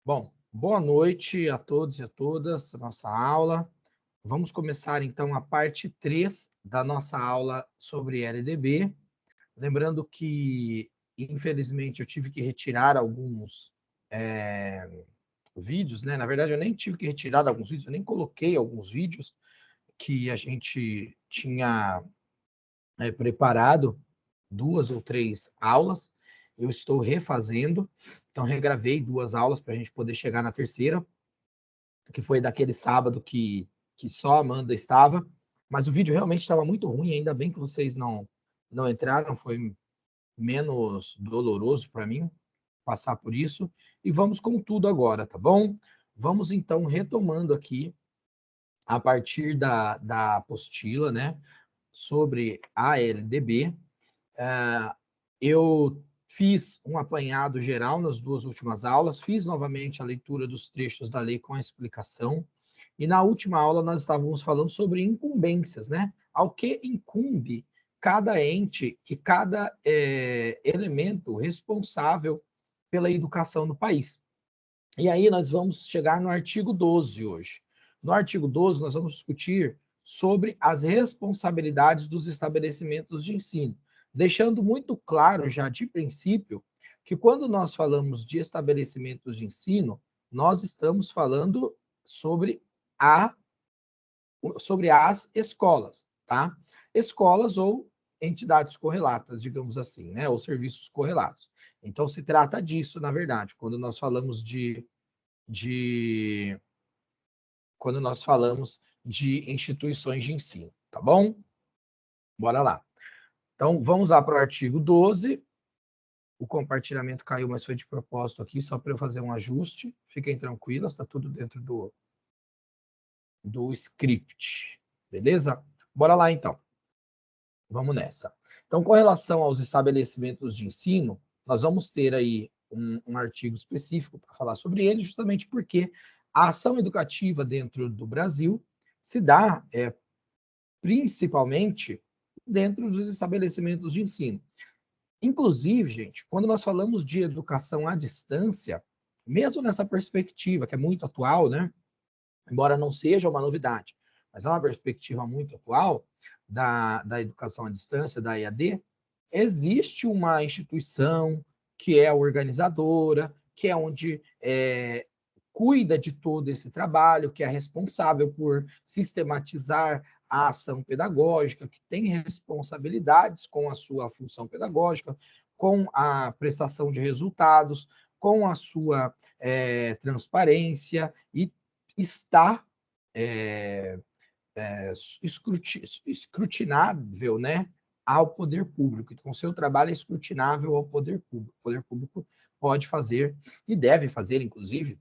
Bom, boa noite a todos e a todas, a nossa aula. Vamos começar então a parte 3 da nossa aula sobre LDB. Lembrando que, infelizmente, eu tive que retirar alguns vídeos, né? Na verdade, eu nem tive que retirar alguns vídeos, eu nem coloquei alguns vídeos que a gente tinha preparado 2 ou 3 aulas. Eu estou refazendo, então regravei 2 aulas para a gente poder chegar na terceira, que foi daquele sábado que só a Amanda estava, mas o vídeo realmente estava muito ruim, ainda bem que vocês não entraram, foi menos doloroso para mim passar por isso, e vamos com tudo agora, tá bom? Vamos então retomando aqui, a partir da apostila, né, sobre a LDB. Eu fiz um apanhado geral nas 2 últimas aulas, fiz novamente a leitura dos trechos da lei com a explicação, e na última aula nós estávamos falando sobre incumbências, né? Ao que incumbe cada ente e cada elemento responsável pela educação no país. E aí nós vamos chegar no artigo 12 hoje. No artigo 12 nós vamos discutir sobre as responsabilidades dos estabelecimentos de ensino, deixando muito claro já de princípio que quando nós falamos de estabelecimentos de ensino, nós estamos falando sobre sobre as escolas, tá? Escolas ou entidades correlatas, digamos assim, né? Ou serviços correlatos. Então, se trata disso, na verdade, de quando nós falamos de instituições de ensino, tá bom? Bora lá. Então, vamos lá para o artigo 12. O compartilhamento caiu, mas foi de propósito aqui, só para eu fazer um ajuste. Fiquem tranquilas, está tudo dentro do script, beleza? Bora lá, então. Vamos nessa. Então, com relação aos estabelecimentos de ensino, nós vamos ter aí um artigo específico para falar sobre ele, justamente porque a ação educativa dentro do Brasil se dá principalmente dentro dos estabelecimentos de ensino. Inclusive, gente, quando nós falamos de educação à distância, mesmo nessa perspectiva, que é muito atual, né? Embora não seja uma novidade, mas é uma perspectiva muito atual da educação à distância, da EAD, existe uma instituição que é a organizadora, que é onde cuida de todo esse trabalho, que é responsável por sistematizar a ação pedagógica, que tem responsabilidades com a sua função pedagógica, com a prestação de resultados, com a sua transparência, e está escrutinável, né, ao poder público. Então, o seu trabalho é escrutinável ao poder público. O poder público pode fazer, e deve fazer, inclusive,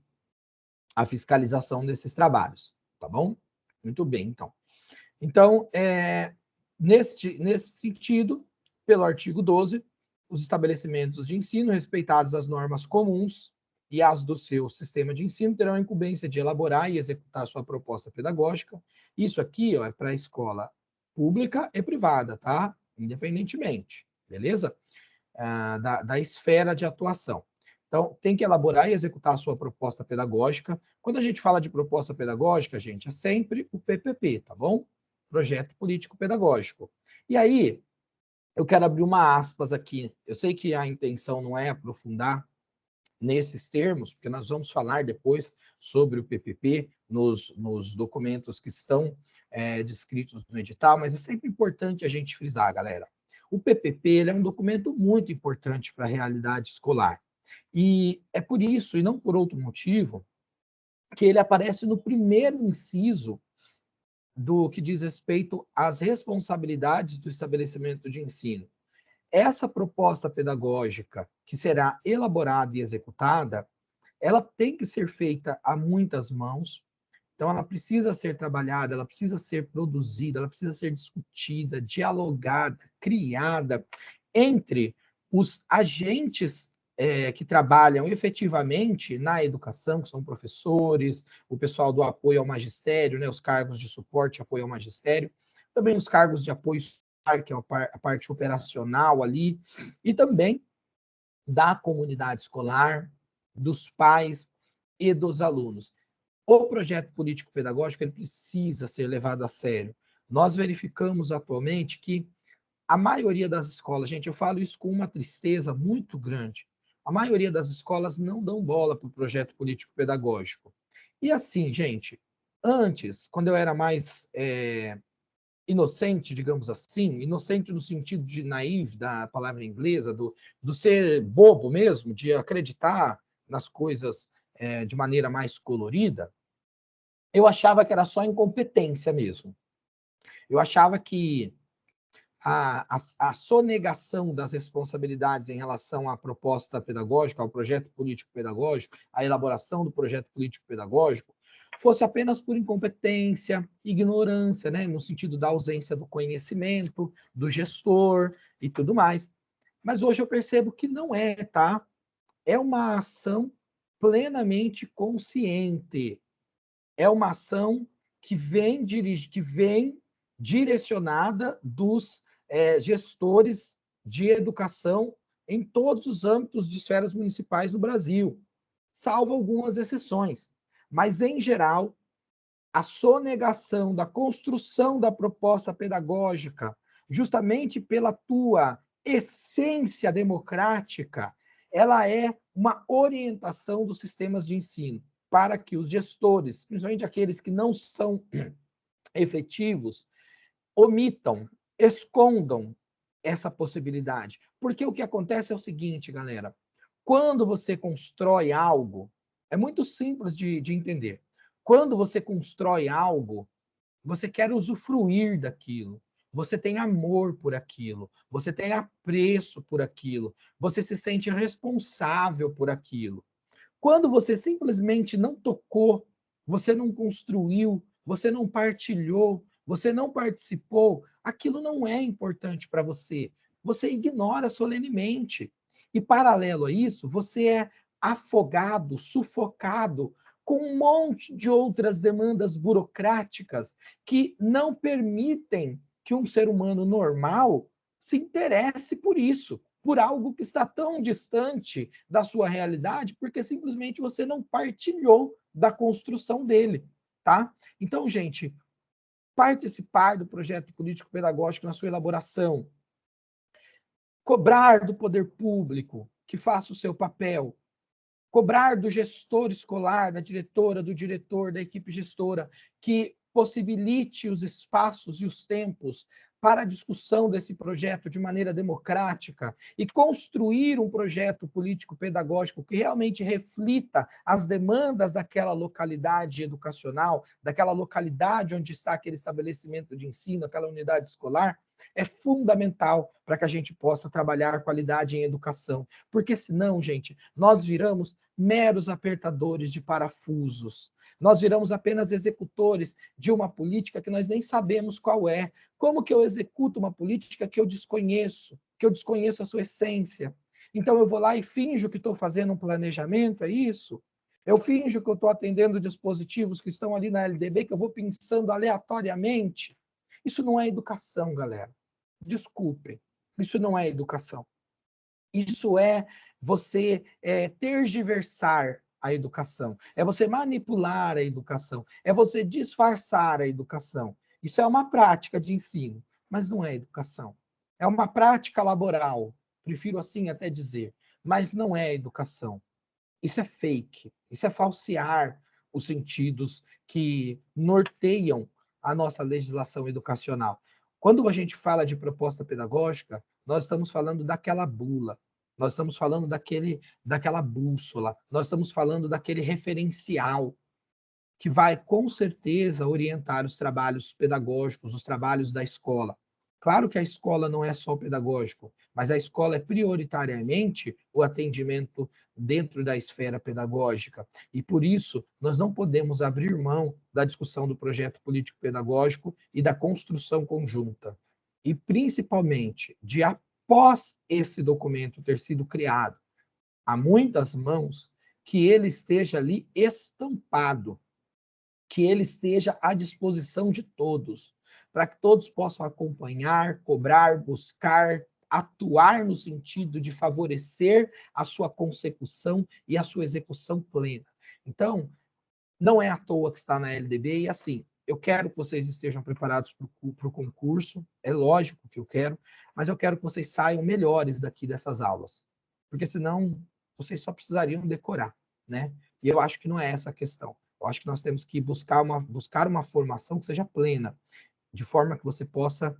a fiscalização desses trabalhos, tá bom? Muito bem, então. Então, nesse sentido, pelo artigo 12, os estabelecimentos de ensino, respeitadas as normas comuns e as do seu sistema de ensino, terão a incumbência de elaborar e executar sua proposta pedagógica. Isso aqui, ó, é para a escola pública e privada, tá? Independentemente, beleza? Da esfera de atuação. Então, tem que elaborar e executar a sua proposta pedagógica. Quando a gente fala de proposta pedagógica, gente, é sempre o PPP, tá bom? Projeto Político Pedagógico. E aí, eu quero abrir uma aspas aqui. Eu sei que a intenção não é aprofundar nesses termos, porque nós vamos falar depois sobre o PPP nos documentos que estão descritos no edital, mas é sempre importante a gente frisar, galera. O PPP ele é um documento muito importante para a realidade escolar. E é por isso, e não por outro motivo, que ele aparece no primeiro inciso do que diz respeito às responsabilidades do estabelecimento de ensino. Essa proposta pedagógica que será elaborada e executada, ela tem que ser feita a muitas mãos, então ela precisa ser trabalhada, ela precisa ser produzida, ela precisa ser discutida, dialogada, criada entre os agentes que trabalham efetivamente na educação, que são professores, o pessoal do apoio ao magistério, né, os cargos de suporte e apoio ao magistério, também os cargos de apoio, que é a parte operacional ali, e também da comunidade escolar, dos pais, e dos alunos. O projeto político-pedagógico ele precisa ser levado a sério. Nós verificamos atualmente que a maioria das escolas, gente, eu falo isso com uma tristeza muito grande, a maioria das escolas não dão bola para o projeto político-pedagógico. E assim, gente, antes, quando eu era mais inocente, digamos assim, inocente no sentido de naive, da palavra inglesa, do ser bobo mesmo, de acreditar nas coisas de maneira mais colorida, eu achava que era só incompetência mesmo. Eu achava que a sonegação das responsabilidades em relação à proposta pedagógica, ao projeto político-pedagógico, à elaboração do projeto político-pedagógico, fosse apenas por incompetência, ignorância, né, no sentido da ausência do conhecimento, do gestor e tudo mais. Mas hoje eu percebo que não é, tá? É uma ação plenamente consciente. É uma ação que vem direcionada dos gestores de educação em todos os âmbitos de esferas municipais do Brasil, salvo algumas exceções. Mas, em geral, a sonegação da construção da proposta pedagógica, justamente pela tua essência democrática, ela é uma orientação dos sistemas de ensino para que os gestores, principalmente aqueles que não são efetivos, omitam, escondam essa possibilidade. Porque o que acontece é o seguinte, galera, quando você constrói algo, é muito simples de entender. Quando você constrói algo, você quer usufruir daquilo. Você tem amor por aquilo. Você tem apreço por aquilo. Você se sente responsável por aquilo. Quando você simplesmente não tocou, você não construiu, você não partilhou, você não participou, aquilo não é importante para você. Você ignora solenemente. E, paralelo a isso, você é afogado, sufocado com um monte de outras demandas burocráticas que não permitem que um ser humano normal se interesse por isso, por algo que está tão distante da sua realidade, porque simplesmente você não partilhou da construção dele, tá? Então, gente, participar do projeto político-pedagógico na sua elaboração, cobrar do poder público que faça o seu papel, cobrar do gestor escolar, da diretora, do diretor, da equipe gestora, que possibilite os espaços e os tempos para a discussão desse projeto de maneira democrática e construir um projeto político-pedagógico que realmente reflita as demandas daquela localidade educacional, daquela localidade onde está aquele estabelecimento de ensino, aquela unidade escolar, é fundamental para que a gente possa trabalhar qualidade em educação. Porque senão, gente, nós viramos meros apertadores de parafusos. Nós viramos apenas executores de uma política que nós nem sabemos qual é. Como que eu executo uma política que eu desconheço a sua essência? Então eu vou lá e finjo que estou fazendo um planejamento, é isso? Eu finjo que eu estou atendendo dispositivos que estão ali na LDB, que eu vou pensando aleatoriamente. Isso não é educação, galera. Desculpem, isso não é educação. Isso é você tergiversar a educação, é você manipular a educação, é você disfarçar a educação. Isso é uma prática de ensino, mas não é educação. É uma prática laboral, prefiro assim até dizer, mas não é educação. Isso é fake, isso é falsear os sentidos que norteiam a nossa legislação educacional. Quando a gente fala de proposta pedagógica, nós estamos falando daquela bula, nós estamos falando daquela bússola, nós estamos falando daquele referencial que vai, com certeza, orientar os trabalhos pedagógicos, os trabalhos da escola. Claro que a escola não é só o pedagógico, mas a escola é prioritariamente o atendimento dentro da esfera pedagógica. E por isso, nós não podemos abrir mão da discussão do projeto político-pedagógico e da construção conjunta. E principalmente, de após esse documento ter sido criado, há muitas mãos, que ele esteja ali estampado, que ele esteja à disposição de todos, para que todos possam acompanhar, cobrar, buscar, atuar no sentido de favorecer a sua consecução e a sua execução plena. Então, não é à toa que está na LDB, e assim, eu quero que vocês estejam preparados para o concurso, é lógico que eu quero, mas eu quero que vocês saiam melhores daqui dessas aulas, porque senão vocês só precisariam decorar, né? E eu acho que não é essa a questão. Eu acho que nós temos que buscar uma formação que seja plena, de forma que você possa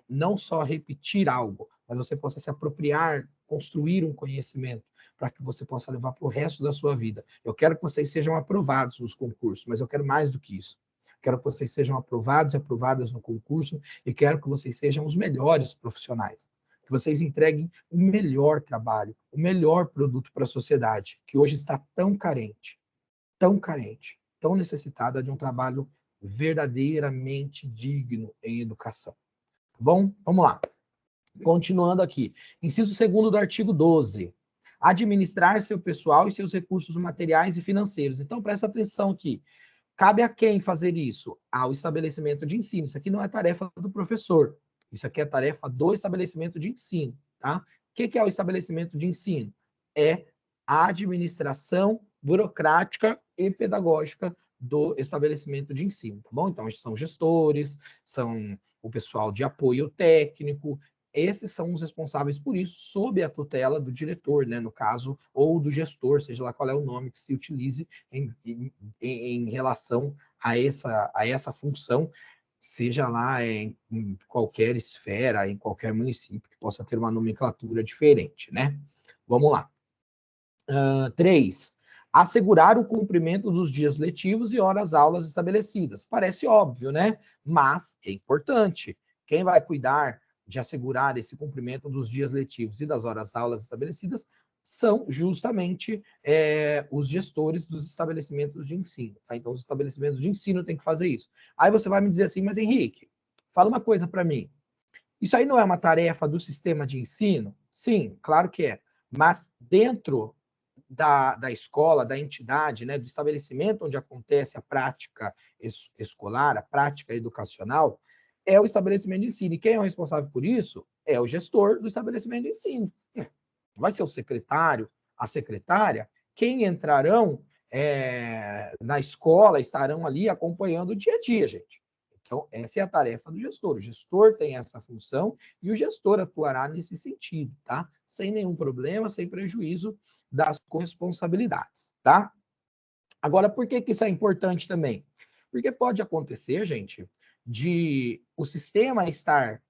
não só repetir algo, mas você possa se apropriar, construir um conhecimento, para que você possa levar para o resto da sua vida. Eu quero que vocês sejam aprovados nos concursos, mas eu quero mais do que isso. Quero que vocês sejam aprovados e aprovadas no concurso e quero que vocês sejam os melhores profissionais. Que vocês entreguem o melhor trabalho, o melhor produto para a sociedade, que hoje está tão carente, tão necessitada de um trabalho verdadeiramente digno em educação. Tá bom? Vamos lá. Continuando aqui. Inciso 2º do artigo 12. Administrar seu pessoal e seus recursos materiais e financeiros. Então, presta atenção aqui. Cabe a quem fazer isso? Ao estabelecimento de ensino. Isso aqui não é tarefa do professor. Isso aqui é tarefa do estabelecimento de ensino, tá? O que é o estabelecimento de ensino? É a administração burocrática e pedagógica do estabelecimento de ensino, tá bom? Então, são gestores, são o pessoal de apoio técnico, esses são os responsáveis por isso, sob a tutela do diretor, né, no caso, ou do gestor, seja lá qual é o nome que se utilize em relação a essa função, seja lá em qualquer esfera, em qualquer município, que possa ter uma nomenclatura diferente, né? Vamos lá. 3. Assegurar o cumprimento dos dias letivos e horas-aulas estabelecidas. Parece óbvio, né? Mas é importante. Quem vai cuidar de assegurar esse cumprimento dos dias letivos e das horas-aulas estabelecidas são justamente os gestores dos estabelecimentos de ensino. Tá? Então, os estabelecimentos de ensino têm que fazer isso. Aí você vai me dizer assim, mas Henrique, fala uma coisa para mim. Isso aí não é uma tarefa do sistema de ensino? Sim, claro que é. Mas dentro da escola, da entidade, né, do estabelecimento onde acontece a prática escolar, a prática educacional, é o estabelecimento de ensino. E quem é o responsável por isso? É o gestor do estabelecimento de ensino. Vai ser o secretário, a secretária, quem entrarão na escola, estarão ali acompanhando o dia a dia, gente. Então, essa é a tarefa do gestor. O gestor tem essa função e o gestor atuará nesse sentido, tá? Sem nenhum problema, sem prejuízo das corresponsabilidades, tá? Agora, por que isso é importante também? Porque pode acontecer, gente, de o sistema estar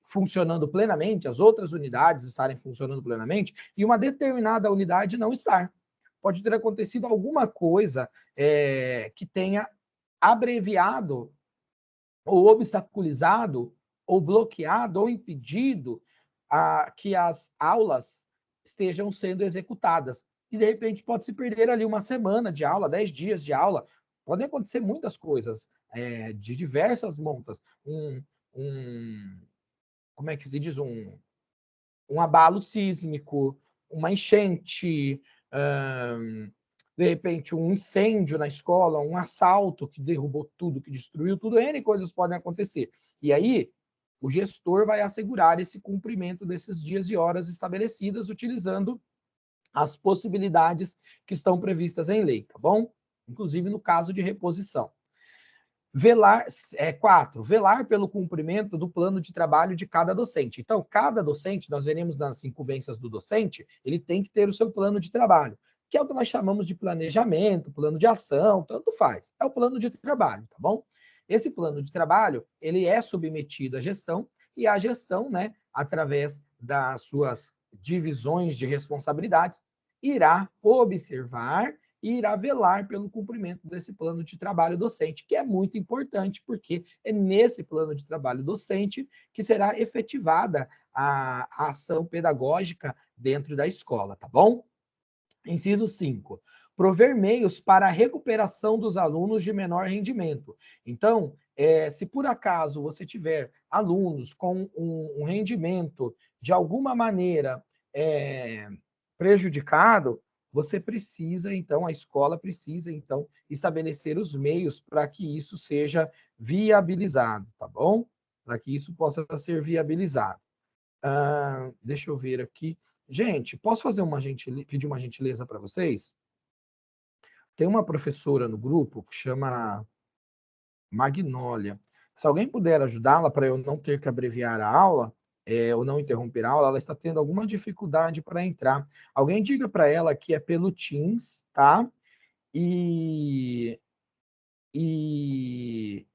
funcionando plenamente, as outras unidades estarem funcionando plenamente, e uma determinada unidade não estar. Pode ter acontecido alguma coisa que tenha abreviado, ou obstaculizado, ou bloqueado, ou impedido que as aulas estejam sendo executadas. E, de repente, pode se perder ali uma semana de aula, 10 dias de aula. Podem acontecer muitas coisas, de diversas montas. Como é que se diz? Um abalo sísmico, uma enchente, de repente um incêndio na escola, um assalto que derrubou tudo, que destruiu tudo, N coisas podem acontecer. E aí, o gestor vai assegurar esse cumprimento desses dias e horas estabelecidas, utilizando as possibilidades que estão previstas em lei, tá bom? Inclusive no caso de reposição. 4. Velar pelo cumprimento do plano de trabalho de cada docente. Então, cada docente, nós veremos nas incumbências do docente, ele tem que ter o seu plano de trabalho, que é o que nós chamamos de planejamento, plano de ação, tanto faz. É o plano de trabalho, tá bom? Esse plano de trabalho, ele é submetido à gestão, e a gestão, né, através das suas divisões de responsabilidades, irá observar e irá velar pelo cumprimento desse plano de trabalho docente, que é muito importante, porque é nesse plano de trabalho docente que será efetivada a ação pedagógica dentro da escola, tá bom? Inciso 5. Prover meios para a recuperação dos alunos de menor rendimento. Então, se por acaso você tiver alunos com um rendimento de alguma maneira prejudicado, você precisa, então, a escola precisa, então, estabelecer os meios para que isso seja viabilizado, tá bom? Para que isso possa ser viabilizado. Deixa eu ver aqui. Gente, posso fazer pedir uma gentileza para vocês? Tem uma professora no grupo que chama Magnólia. Se alguém puder ajudá-la para eu não ter que abreviar a aula, ou não interromper a aula, ela está tendo alguma dificuldade para entrar. Alguém diga para ela que é pelo Teams, tá? E, e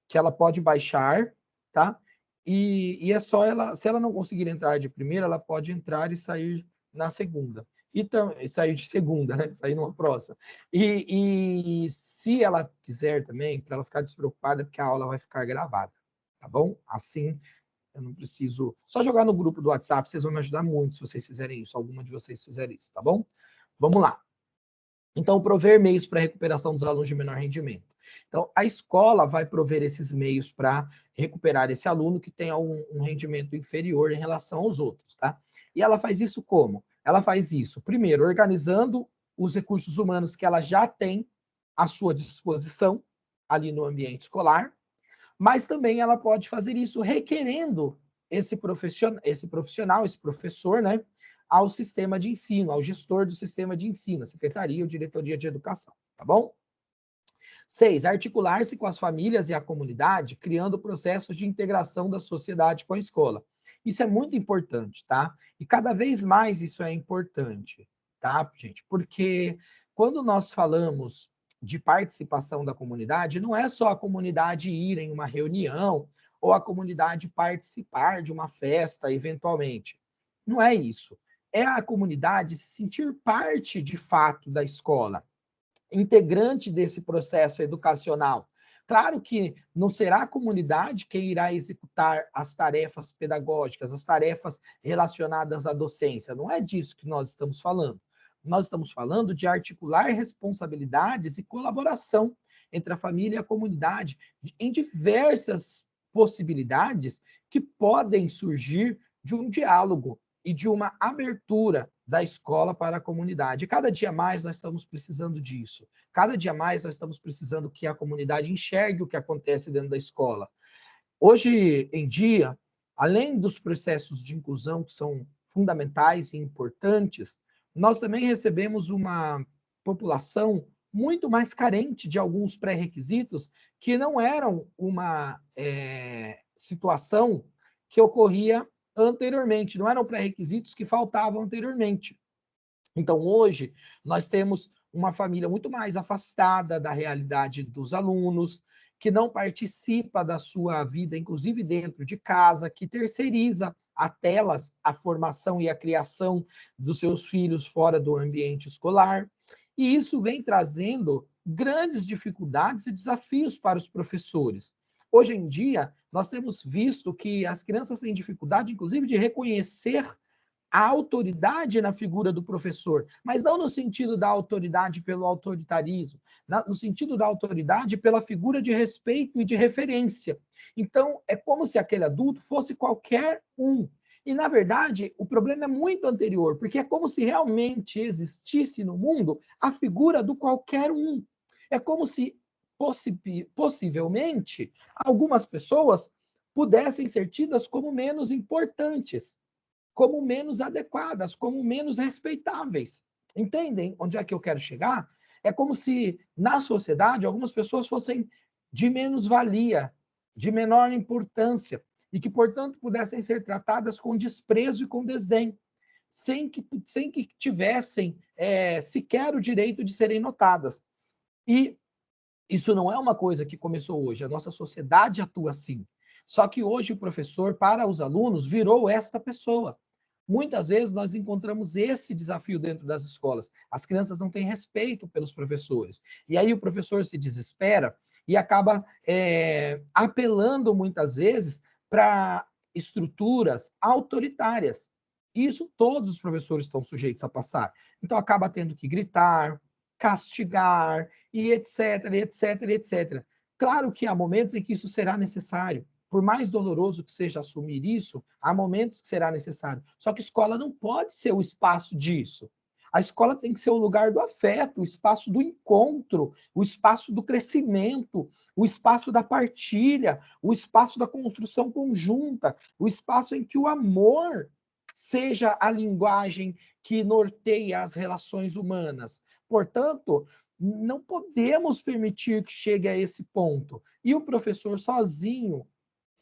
que ela pode baixar, tá? E é só ela, se ela não conseguir entrar de primeira, ela pode entrar e sair na segunda. E sair de segunda, né? Sair numa próxima. E se ela quiser também, para ela ficar despreocupada, porque a aula vai ficar gravada, tá bom? Assim, eu não preciso. Só jogar no grupo do WhatsApp, vocês vão me ajudar muito se vocês fizerem isso, alguma de vocês fizerem isso, tá bom? Vamos lá. Então, prover meios para a recuperação dos alunos de menor rendimento. Então, a escola vai prover esses meios para recuperar esse aluno que tem um rendimento inferior em relação aos outros, tá? E ela faz isso como? Ela faz isso, primeiro, organizando os recursos humanos que ela já tem à sua disposição ali no ambiente escolar, mas também ela pode fazer isso requerendo esse profissional, esse professor, né, ao sistema de ensino, ao gestor do sistema de ensino, a secretaria ou diretoria de educação, tá bom? 6. Articular-se com as famílias e a comunidade, criando processos de integração da sociedade com a escola. Isso é muito importante, tá? E cada vez mais isso é importante, tá, gente? Porque quando nós falamos de participação da comunidade, não é só a comunidade ir em uma reunião ou a comunidade participar de uma festa, eventualmente. Não é isso. É a comunidade se sentir parte, de fato, da escola, integrante desse processo educacional. Claro que não será a comunidade que irá executar as tarefas pedagógicas, as tarefas relacionadas à docência. Não é disso que nós estamos falando. Nós estamos falando de articular responsabilidades e colaboração entre a família e a comunidade em diversas possibilidades que podem surgir de um diálogo e de uma abertura da escola para a comunidade. E cada dia mais nós estamos precisando disso. Cada dia mais nós estamos precisando que a comunidade enxergue o que acontece dentro da escola. Hoje em dia, além dos processos de inclusão que são fundamentais e importantes, nós também recebemos uma população muito mais carente de alguns pré-requisitos que não eram uma situação que ocorria anteriormente, não eram pré-requisitos que faltavam anteriormente. Então, hoje, nós temos uma família muito mais afastada da realidade dos alunos, que não participa da sua vida, inclusive dentro de casa, que terceiriza a telas a formação e a criação dos seus filhos fora do ambiente escolar. E isso vem trazendo grandes dificuldades e desafios para os professores. Hoje em dia, nós temos visto que as crianças têm dificuldade, inclusive, de reconhecer a autoridade na figura do professor, mas não no sentido da autoridade pelo autoritarismo, no sentido da autoridade pela figura de respeito e de referência. Então, é como se aquele adulto fosse qualquer um. E, na verdade, o problema é muito anterior, porque é como se realmente existisse no mundo a figura do qualquer um. É como se, possivelmente, algumas pessoas pudessem ser tidas como menos importantes, como menos adequadas, como menos respeitáveis. Entendem onde é que eu quero chegar? É como se, na sociedade, algumas pessoas fossem de menos valia, de menor importância, e que, portanto, pudessem ser tratadas com desprezo e com desdém, sem que tivessem sequer o direito de serem notadas. E isso não é uma coisa que começou hoje, a nossa sociedade atua assim. Só que hoje o professor, para os alunos, virou esta pessoa. Muitas vezes nós encontramos esse desafio dentro das escolas. As crianças não têm respeito pelos professores. E aí o professor se desespera e acaba apelando muitas vezes para estruturas autoritárias. Isso todos os professores estão sujeitos a passar. Então acaba tendo que gritar, castigar, e etc, etc, etc. Claro que há momentos em que isso será necessário. Por mais doloroso que seja assumir isso, há momentos que será necessário. Só que a escola não pode ser o espaço disso. A escola tem que ser o lugar do afeto, o espaço do encontro, o espaço do crescimento, o espaço da partilha, o espaço da construção conjunta, o espaço em que o amor seja a linguagem que norteia as relações humanas. Portanto, Não podemos permitir que chegue a esse ponto. E o professor sozinho,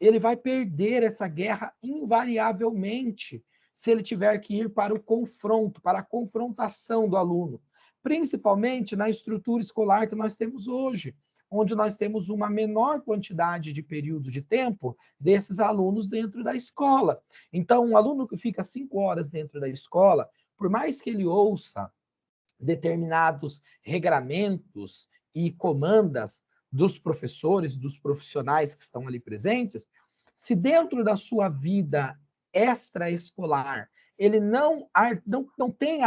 ele vai perder essa guerra invariavelmente se ele tiver que ir para o confronto, para a confrontação do aluno, principalmente na estrutura escolar que nós temos hoje, onde nós temos uma menor quantidade de período de tempo desses alunos dentro da escola. Então, um aluno que fica 5 horas dentro da escola, por mais que ele ouça determinados regramentos e comandas dos professores, dos profissionais que estão ali presentes, se dentro da sua vida extraescolar ele não tem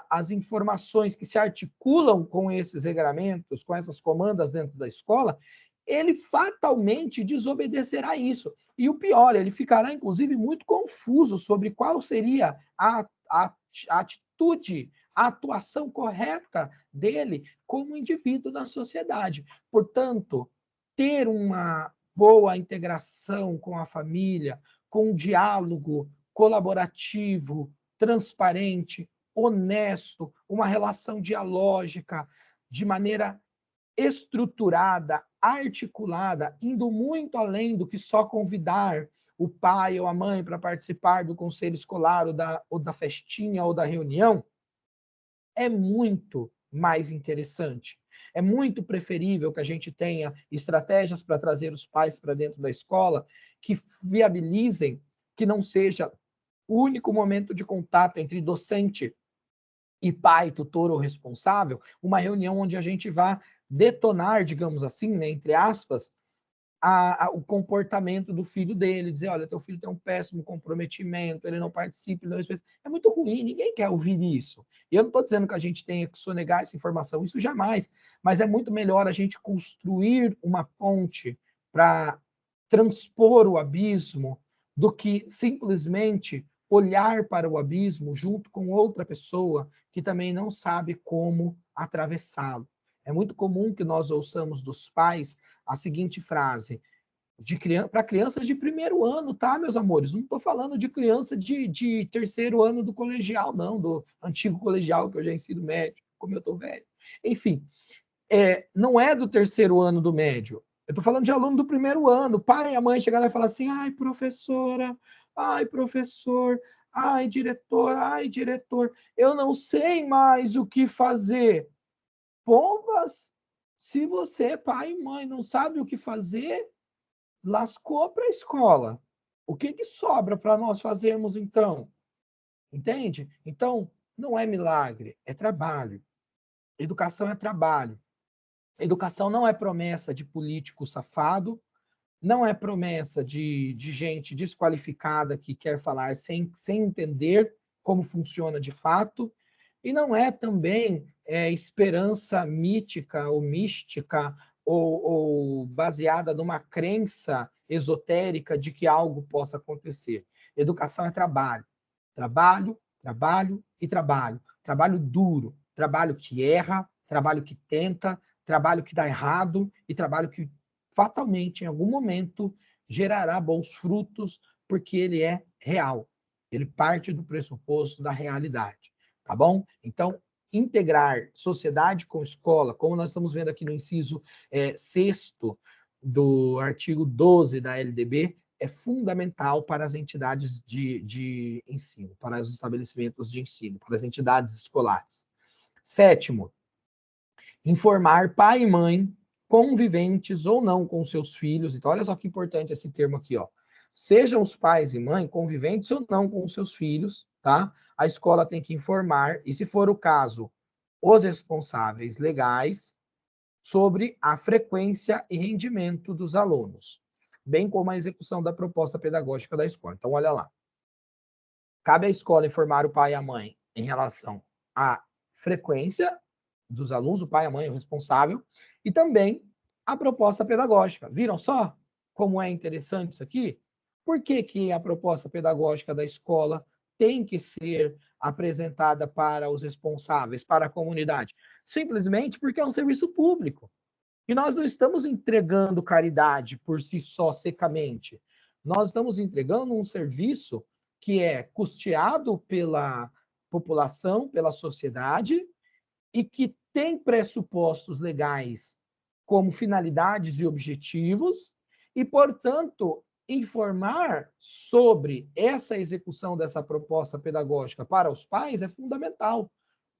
as informações que se articulam com esses regramentos, com essas comandas dentro da escola, ele fatalmente desobedecerá isso. E o pior, ele ficará, inclusive, muito confuso sobre qual seria a atitude, a atuação correta dele como indivíduo na sociedade. Portanto, ter uma boa integração com a família, com um diálogo colaborativo, transparente, honesto, uma relação dialógica, de maneira estruturada, articulada, indo muito além do que só convidar o pai ou a mãe para participar do conselho escolar ou da festinha ou da reunião, é muito mais interessante. É muito preferível que a gente tenha estratégias para trazer os pais para dentro da escola que viabilizem que não seja o único momento de contato entre docente e pai, tutor ou responsável, uma reunião onde a gente vá detonar, digamos assim, né, entre aspas, o comportamento do filho dele, dizer, olha, teu filho tem um péssimo comprometimento, ele não participa, ele não respeita. É muito ruim, ninguém quer ouvir isso. E eu não estou dizendo que a gente tenha que sonegar essa informação, isso jamais, mas é muito melhor a gente construir uma ponte para transpor o abismo do que simplesmente olhar para o abismo junto com outra pessoa que também não sabe como atravessá-lo. É muito comum que nós ouçamos dos pais a seguinte frase, para crianças de primeiro ano, tá, meus amores? Não estou falando de criança de terceiro ano do colegial, não, do antigo colegial, que eu já ensino médio, como eu estou velho. Enfim, não é do terceiro ano do médio. Eu estou falando de aluno do primeiro ano. O pai e a mãe chegar lá e falar assim, ai, professora, ai, professor, ai, diretor, eu não sei mais o que fazer. Pombas, se você, pai e mãe, não sabe o que fazer, lascou para a escola. O que, que sobra para nós fazermos então? Entende? Então, não é milagre, é trabalho. Educação é trabalho. Educação não é promessa de político safado, não é promessa de gente desqualificada que quer falar sem entender como funciona de fato, e não é também esperança mítica ou mística ou baseada numa crença esotérica de que algo possa acontecer. Educação é trabalho. Trabalho, trabalho e trabalho. Trabalho duro, trabalho que erra, trabalho que tenta, trabalho que dá errado e trabalho que fatalmente, em algum momento, gerará bons frutos, porque ele é real. Ele parte do pressuposto da realidade, tá bom? Então, integrar sociedade com escola, como nós estamos vendo aqui no inciso 6º do artigo 12 da LDB, é fundamental para as entidades de ensino, para os estabelecimentos de ensino, para as entidades escolares. 7º, informar pai e mãe, conviventes ou não com seus filhos. Então, olha só que importante esse termo aqui, ó. Sejam os pais e mãe conviventes ou não com seus filhos, tá? A escola tem que informar, e se for o caso, os responsáveis legais sobre a frequência e rendimento dos alunos, bem como a execução da proposta pedagógica da escola. Então, olha lá. Cabe à escola informar o pai e a mãe em relação à frequência dos alunos, o pai, a mãe, o responsável, e também a proposta pedagógica. Viram só como é interessante isso aqui? Por que, que a proposta pedagógica da escola tem que ser apresentada para os responsáveis, para a comunidade? Simplesmente porque é um serviço público. E nós não estamos entregando caridade por si só, secamente. Nós estamos entregando um serviço que é custeado pela população, pela sociedade, e que tem pressupostos legais como finalidades e objetivos, e, portanto, informar sobre essa execução dessa proposta pedagógica para os pais é fundamental.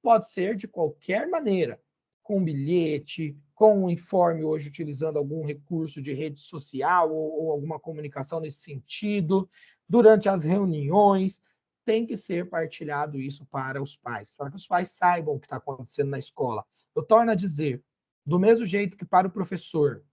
Pode ser de qualquer maneira, com bilhete, com um informe, hoje utilizando algum recurso de rede social ou alguma comunicação nesse sentido, durante as reuniões, tem que ser partilhado isso para os pais, para que os pais saibam o que está acontecendo na escola. Eu torno a dizer, do mesmo jeito que para o professor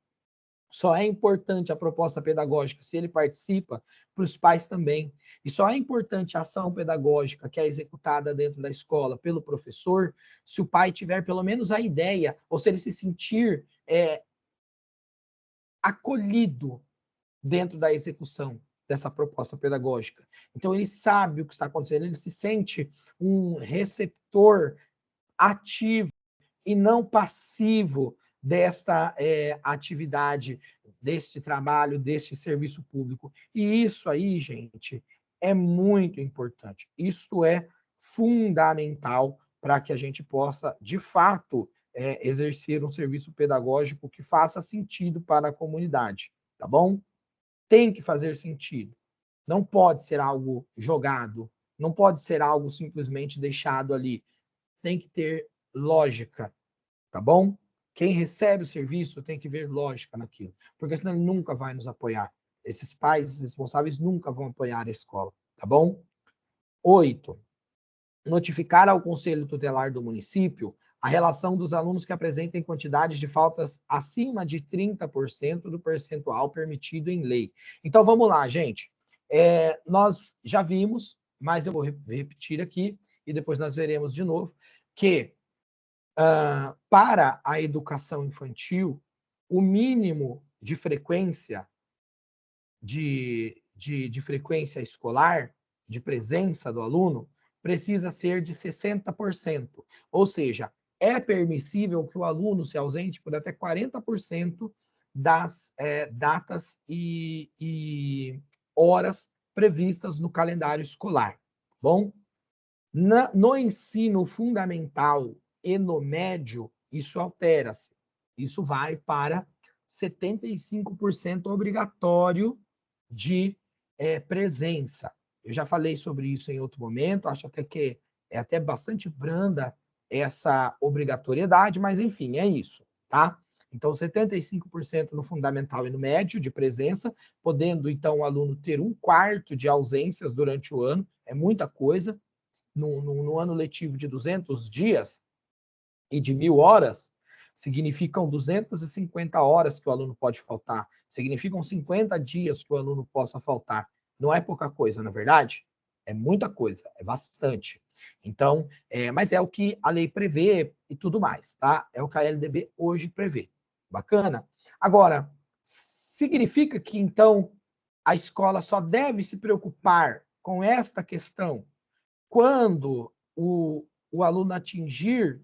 só é importante a proposta pedagógica se ele participa, para os pais também. E só é importante a ação pedagógica que é executada dentro da escola pelo professor se o pai tiver pelo menos a ideia, ou se ele se sentir acolhido dentro da execução dessa proposta pedagógica. Então, ele sabe o que está acontecendo, ele se sente um receptor ativo e não passivo desta atividade, deste trabalho, deste serviço público. E isso aí, gente, é muito importante. Isso é fundamental para que a gente possa, de fato, exercer um serviço pedagógico que faça sentido para a comunidade, tá bom? Tem que fazer sentido. Não pode ser algo jogado, não pode ser algo simplesmente deixado ali. Tem que ter lógica, tá bom? Quem recebe o serviço tem que ver lógica naquilo, porque senão ele nunca vai nos apoiar. Esses pais responsáveis nunca vão apoiar a escola, tá bom? 8. Notificar ao Conselho Tutelar do município a relação dos alunos que apresentem quantidades de faltas acima de 30% do percentual permitido em lei. Então, vamos lá, gente. Nós já vimos, mas eu vou repetir aqui, e depois nós veremos de novo, que para a educação infantil, o mínimo de frequência de frequência escolar, de presença do aluno, precisa ser de 60%. Ou seja, é permissível que o aluno se ausente por até 40% das datas e horas previstas no calendário escolar. Bom, no ensino fundamental e no médio, isso altera-se. Isso vai para 75% obrigatório de presença. Eu já falei sobre isso em outro momento, acho até que é até bastante branda essa obrigatoriedade, mas enfim, é isso, tá? Então, 75% no fundamental e no médio de presença, podendo então o aluno ter 1/4 de ausências durante o ano, é muita coisa. No ano letivo de 200 dias e de 1.000 horas, significam 250 horas que o aluno pode faltar, significam 50 dias que o aluno possa faltar. Não é pouca coisa, na verdade? É muita coisa, é bastante. Então, mas é o que a lei prevê e tudo mais, tá? É o que a LDB hoje prevê. Bacana? Agora, significa que, então, a escola só deve se preocupar com esta questão quando o aluno atingir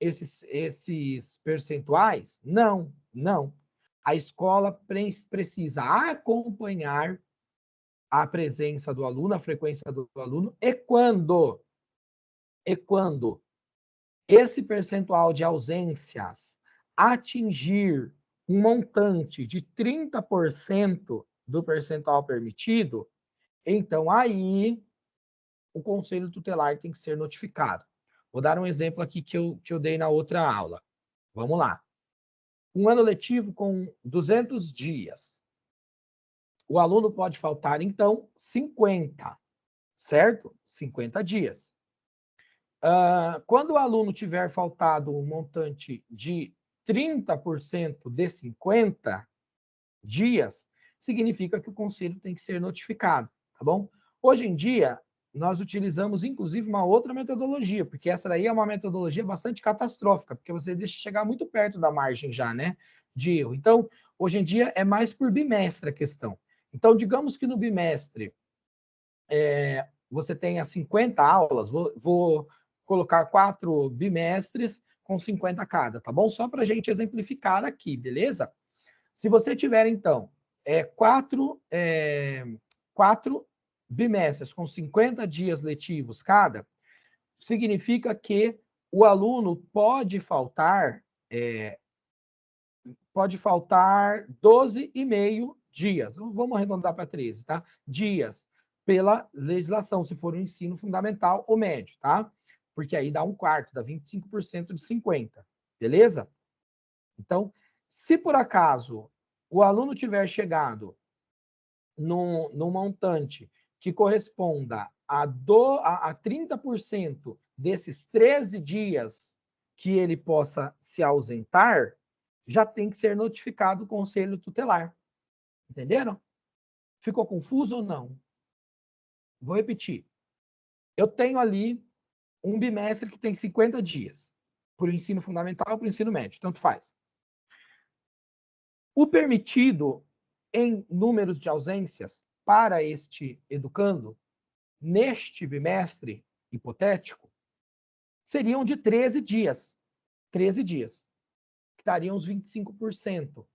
esses percentuais? Não, não. A escola precisa acompanhar a presença do aluno, a frequência do aluno, e quando esse percentual de ausências atingir um montante de 30% do percentual permitido, então aí o Conselho Tutelar tem que ser notificado. Vou dar um exemplo aqui que eu dei na outra aula. Vamos lá. Um ano letivo com 200 dias. O aluno pode faltar, então, 50, certo? 50 dias. Quando o aluno tiver faltado um montante de 30% de 50 dias, significa que o conselho tem que ser notificado, tá bom? Hoje em dia, nós utilizamos, inclusive, uma outra metodologia, porque essa daí é uma metodologia bastante catastrófica, porque você deixa chegar muito perto da margem já, né, de erro. Então, hoje em dia, é mais por bimestre a questão. Então, digamos que no bimestre você tenha 50 aulas, vou colocar 4 bimestres com 50 cada, tá bom? Só para a gente exemplificar aqui, beleza? Se você tiver, então, quatro bimestres com 50 dias letivos cada, significa que o aluno pode faltar 12,5 dias. Vamos arredondar para 13, tá? Dias pela legislação, se for o ensino fundamental ou médio, tá? Porque aí dá 1/4, dá 25% de 50, beleza? Então, se por acaso o aluno tiver chegado num montante que corresponda a 30% desses 13 dias que ele possa se ausentar, já tem que ser notificado o conselho tutelar. Entenderam? Ficou confuso ou não? Vou repetir. Eu tenho ali um bimestre que tem 50 dias, para o ensino fundamental ou para o ensino médio, tanto faz. O permitido em números de ausências para este educando, neste bimestre hipotético, seriam de 13 dias. 13 dias. Que dariam os 25%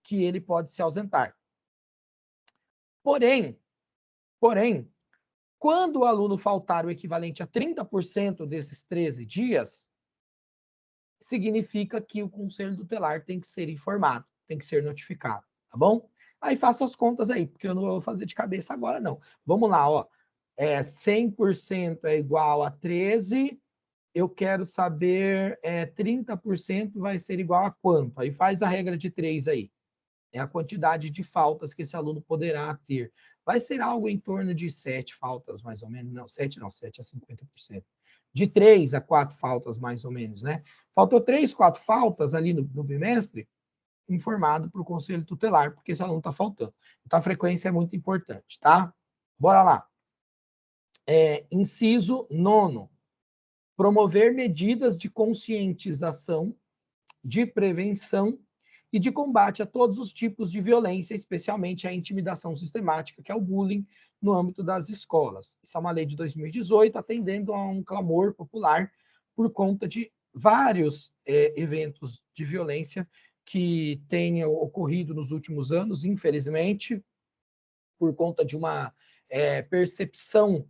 que ele pode se ausentar. Porém, quando o aluno faltar o equivalente a 30% desses 13 dias, significa que o conselho tutelar tem que ser informado, tem que ser notificado, tá bom? Aí faça as contas aí, porque eu não vou fazer de cabeça agora, não. Vamos lá, ó. 100% é igual a 13, eu quero saber, 30% vai ser igual a quanto? Aí faz a regra de 3 aí. É a quantidade de faltas que esse aluno poderá ter. Vai ser algo em torno de 7 faltas, mais ou menos. Não, 7 não, 7 é 50%. De 3 a 4 faltas, mais ou menos, né? Faltou 3, 4 faltas ali no bimestre, informado para o conselho tutelar, porque esse aluno está faltando. Então, a frequência é muito importante, tá? Bora lá. Inciso 9. Promover medidas de conscientização, de prevenção e de combate a todos os tipos de violência, especialmente a intimidação sistemática, que é o bullying, no âmbito das escolas. Isso é uma lei de 2018, atendendo a um clamor popular por conta de vários eventos de violência que tenham ocorrido nos últimos anos, infelizmente, por conta de uma percepção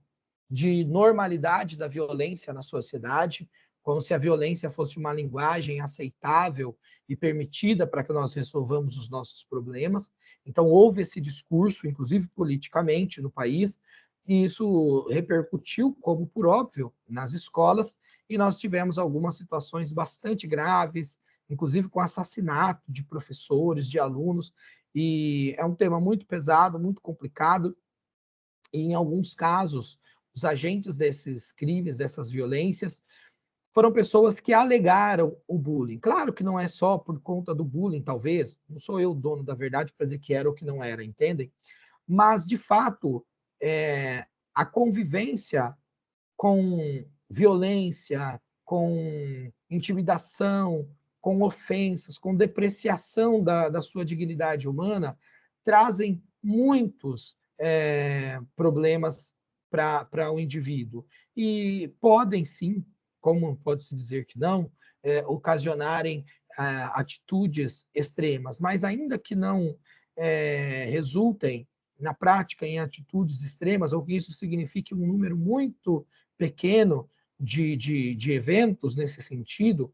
de normalidade da violência na sociedade, como se a violência fosse uma linguagem aceitável e permitida para que nós resolvamos os nossos problemas. Então, houve esse discurso, inclusive politicamente, no país, e isso repercutiu, como por óbvio, nas escolas, e nós tivemos algumas situações bastante graves, inclusive com assassinato de professores, de alunos, e é um tema muito pesado, muito complicado, e em alguns casos, os agentes desses crimes, dessas violências, foram pessoas que alegaram o bullying. Claro que não é só por conta do bullying, talvez, não sou eu o dono da verdade para dizer que era ou que não era, entendem? Mas, de fato, a convivência com violência, com intimidação, com ofensas, com depreciação da sua dignidade humana, trazem muitos problemas para o indivíduo. E podem, sim, como pode-se dizer que não, ocasionarem atitudes extremas, mas ainda que não resultem na prática em atitudes extremas, ou que isso signifique um número muito pequeno de eventos nesse sentido,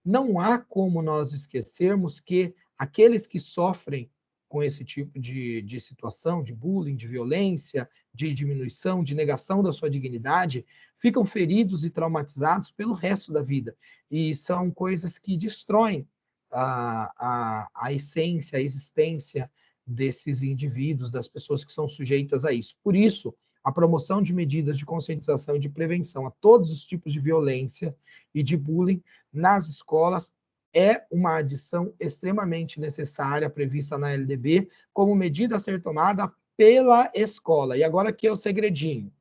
não há como nós esquecermos que aqueles que sofrem com esse tipo de situação, de bullying, de violência, de diminuição, de negação da sua dignidade, ficam feridos e traumatizados pelo resto da vida. E são coisas que destroem a essência, a existência desses indivíduos, das pessoas que são sujeitas a isso. Por isso, a promoção de medidas de conscientização e de prevenção a todos os tipos de violência e de bullying nas escolas é uma adição extremamente necessária prevista na LDB como medida a ser tomada pela escola. E agora aqui é o segredinho.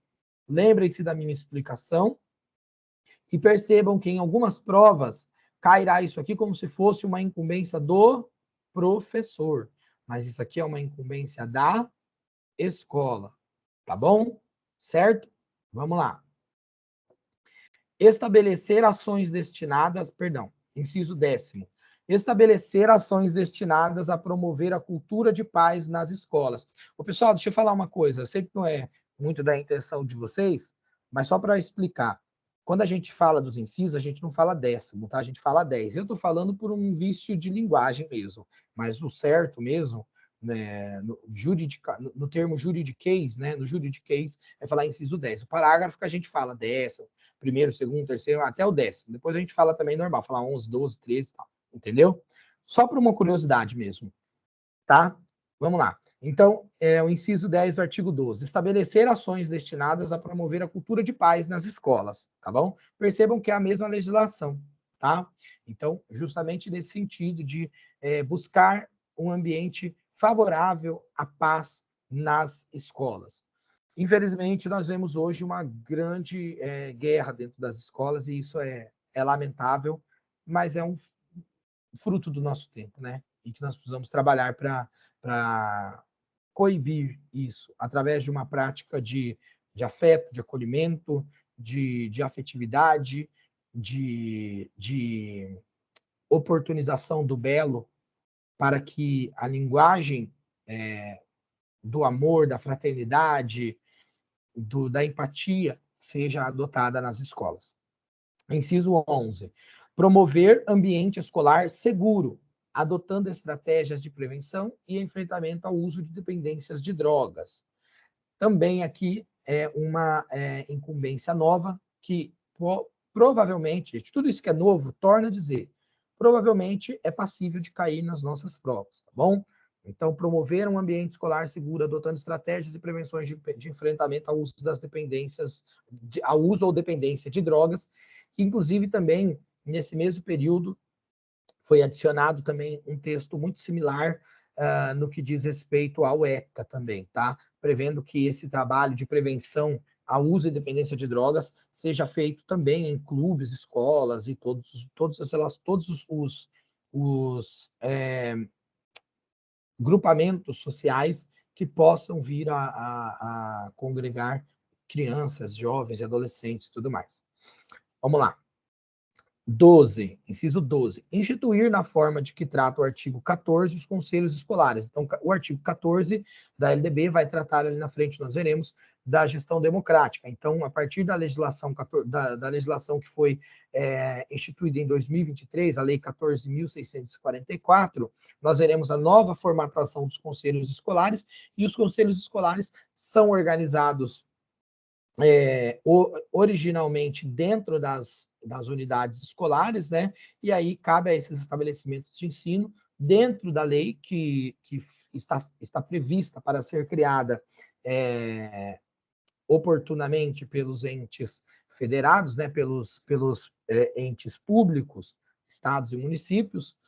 Lembrem-se da minha explicação e percebam que em algumas provas cairá isso aqui como se fosse uma incumbência do professor. Mas isso aqui é uma incumbência da escola. Tá bom? Certo? Vamos lá. Estabelecer ações destinadas, perdão, inciso 10º. Estabelecer ações destinadas a promover a cultura de paz nas escolas. Ô, pessoal, deixa eu falar uma coisa. Eu sei que não é muito da intenção de vocês, mas só para explicar. quando a gente fala dos incisos, a gente não fala 10º, tá? A gente fala 10. Eu estou falando por um vício de linguagem mesmo, mas o certo mesmo, né, no termo juridiquês, né, no juridiquês, é falar inciso 10. O parágrafo que a gente fala 10º, primeiro, segundo, terceiro, até o 10º. Depois a gente fala também normal, falar 11, 12, 13 e tal, entendeu? Só por uma curiosidade mesmo, tá? Vamos lá. Então, o inciso 10 do artigo 12. Estabelecer ações destinadas a promover a cultura de paz nas escolas, tá bom? Percebam que é a mesma legislação, tá? Então, justamente nesse sentido de buscar um ambiente favorável à paz nas escolas. Infelizmente, nós vemos hoje uma grande guerra dentro das escolas e isso é lamentável, mas é um fruto do nosso tempo, né? E que nós precisamos trabalhar para coibir isso através de uma prática de afeto, de acolhimento, de afetividade, de oportunização do belo, para que a linguagem do amor, da fraternidade, da empatia seja adotada nas escolas. Inciso 11. Promover ambiente escolar seguro, adotando estratégias de prevenção e enfrentamento ao uso de dependências de drogas. Também aqui é uma incumbência nova que provavelmente, tudo isso que é novo, torna a dizer, provavelmente é passível de cair nas nossas provas, tá bom? Então, promover um ambiente escolar seguro, adotando estratégias e prevenções de enfrentamento ao uso das dependências, ao uso ou dependência de drogas. Inclusive, também, nesse mesmo período, foi adicionado também um texto muito similar no que diz respeito ao ECA também, tá? Prevendo que esse trabalho de prevenção ao uso e dependência de drogas seja feito também em clubes, escolas e todos os grupamentos sociais que possam vir a congregar crianças, jovens e adolescentes e tudo mais. Vamos lá. 12, inciso 12. Instituir na forma de que trata o artigo 14 os conselhos escolares. Então, o artigo 14 da LDB vai tratar ali na frente, nós veremos, da gestão democrática. Então, a partir da legislação, da legislação que foi instituída em 2023, a Lei 14.644, nós veremos a nova formatação dos conselhos escolares, e os conselhos escolares são organizados originalmente dentro das unidades escolares, né? E aí cabe a esses estabelecimentos de ensino, dentro da lei que está prevista para ser criada oportunamente pelos entes federados, né? Pelos entes públicos, estados e municípios,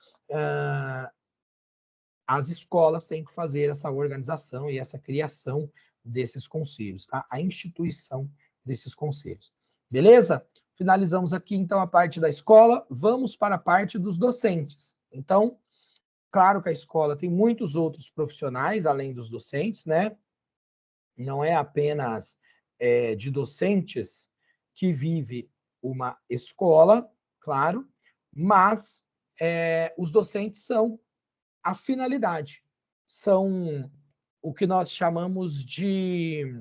as escolas têm que fazer essa organização e essa criação desses conselhos, tá? A instituição desses conselhos. Beleza? Finalizamos aqui, então, a parte da escola. Vamos para a parte dos docentes. Então, claro que a escola tem muitos outros profissionais, além dos docentes, né? Não é apenas de docentes que vive uma escola, claro, mas os docentes são a finalidade, são o que nós chamamos de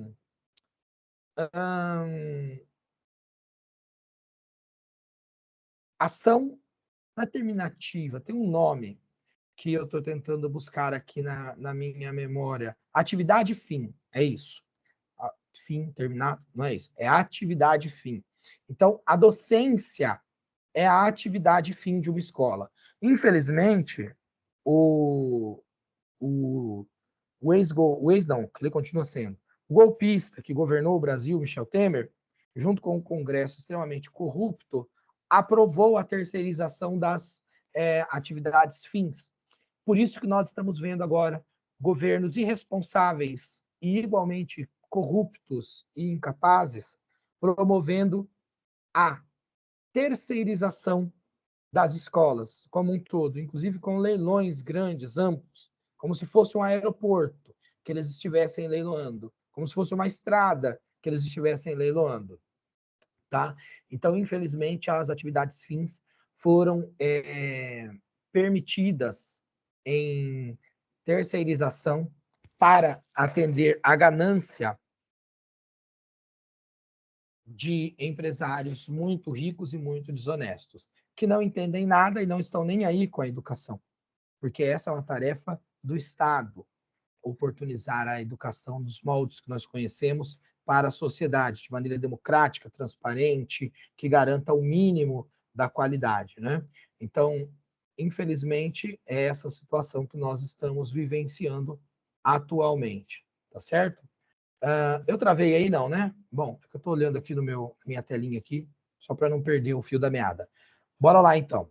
ação determinativa, tem um nome que eu estou tentando buscar aqui na minha memória. Atividade fim, é isso. Fim, terminado, não é isso. É atividade fim. Então, a docência é a atividade fim de uma escola. Infelizmente, o ex não, que ele continua sendo, o golpista que governou o Brasil, Michel Temer, junto com o Congresso extremamente corrupto, aprovou a terceirização das atividades fins. Por isso que nós estamos vendo agora governos irresponsáveis e igualmente corruptos e incapazes promovendo a terceirização das escolas como um todo, inclusive com leilões grandes, amplos, como se fosse um aeroporto que eles estivessem leiloando, como se fosse uma estrada que eles estivessem leiloando, tá? Então, infelizmente, as atividades fins foram permitidas em terceirização para atender à ganância de empresários muito ricos e muito desonestos, que não entendem nada e não estão nem aí com a educação, porque essa é uma tarefa do Estado, oportunizar a educação dos moldes que nós conhecemos para a sociedade, de maneira democrática, transparente, que garanta o mínimo da qualidade, né? Então, infelizmente, é essa situação que nós estamos vivenciando atualmente, tá certo? Eu travei aí, não, né? Bom, eu estou olhando aqui no minha telinha aqui, só para não perder o fio da meada. Bora lá, então.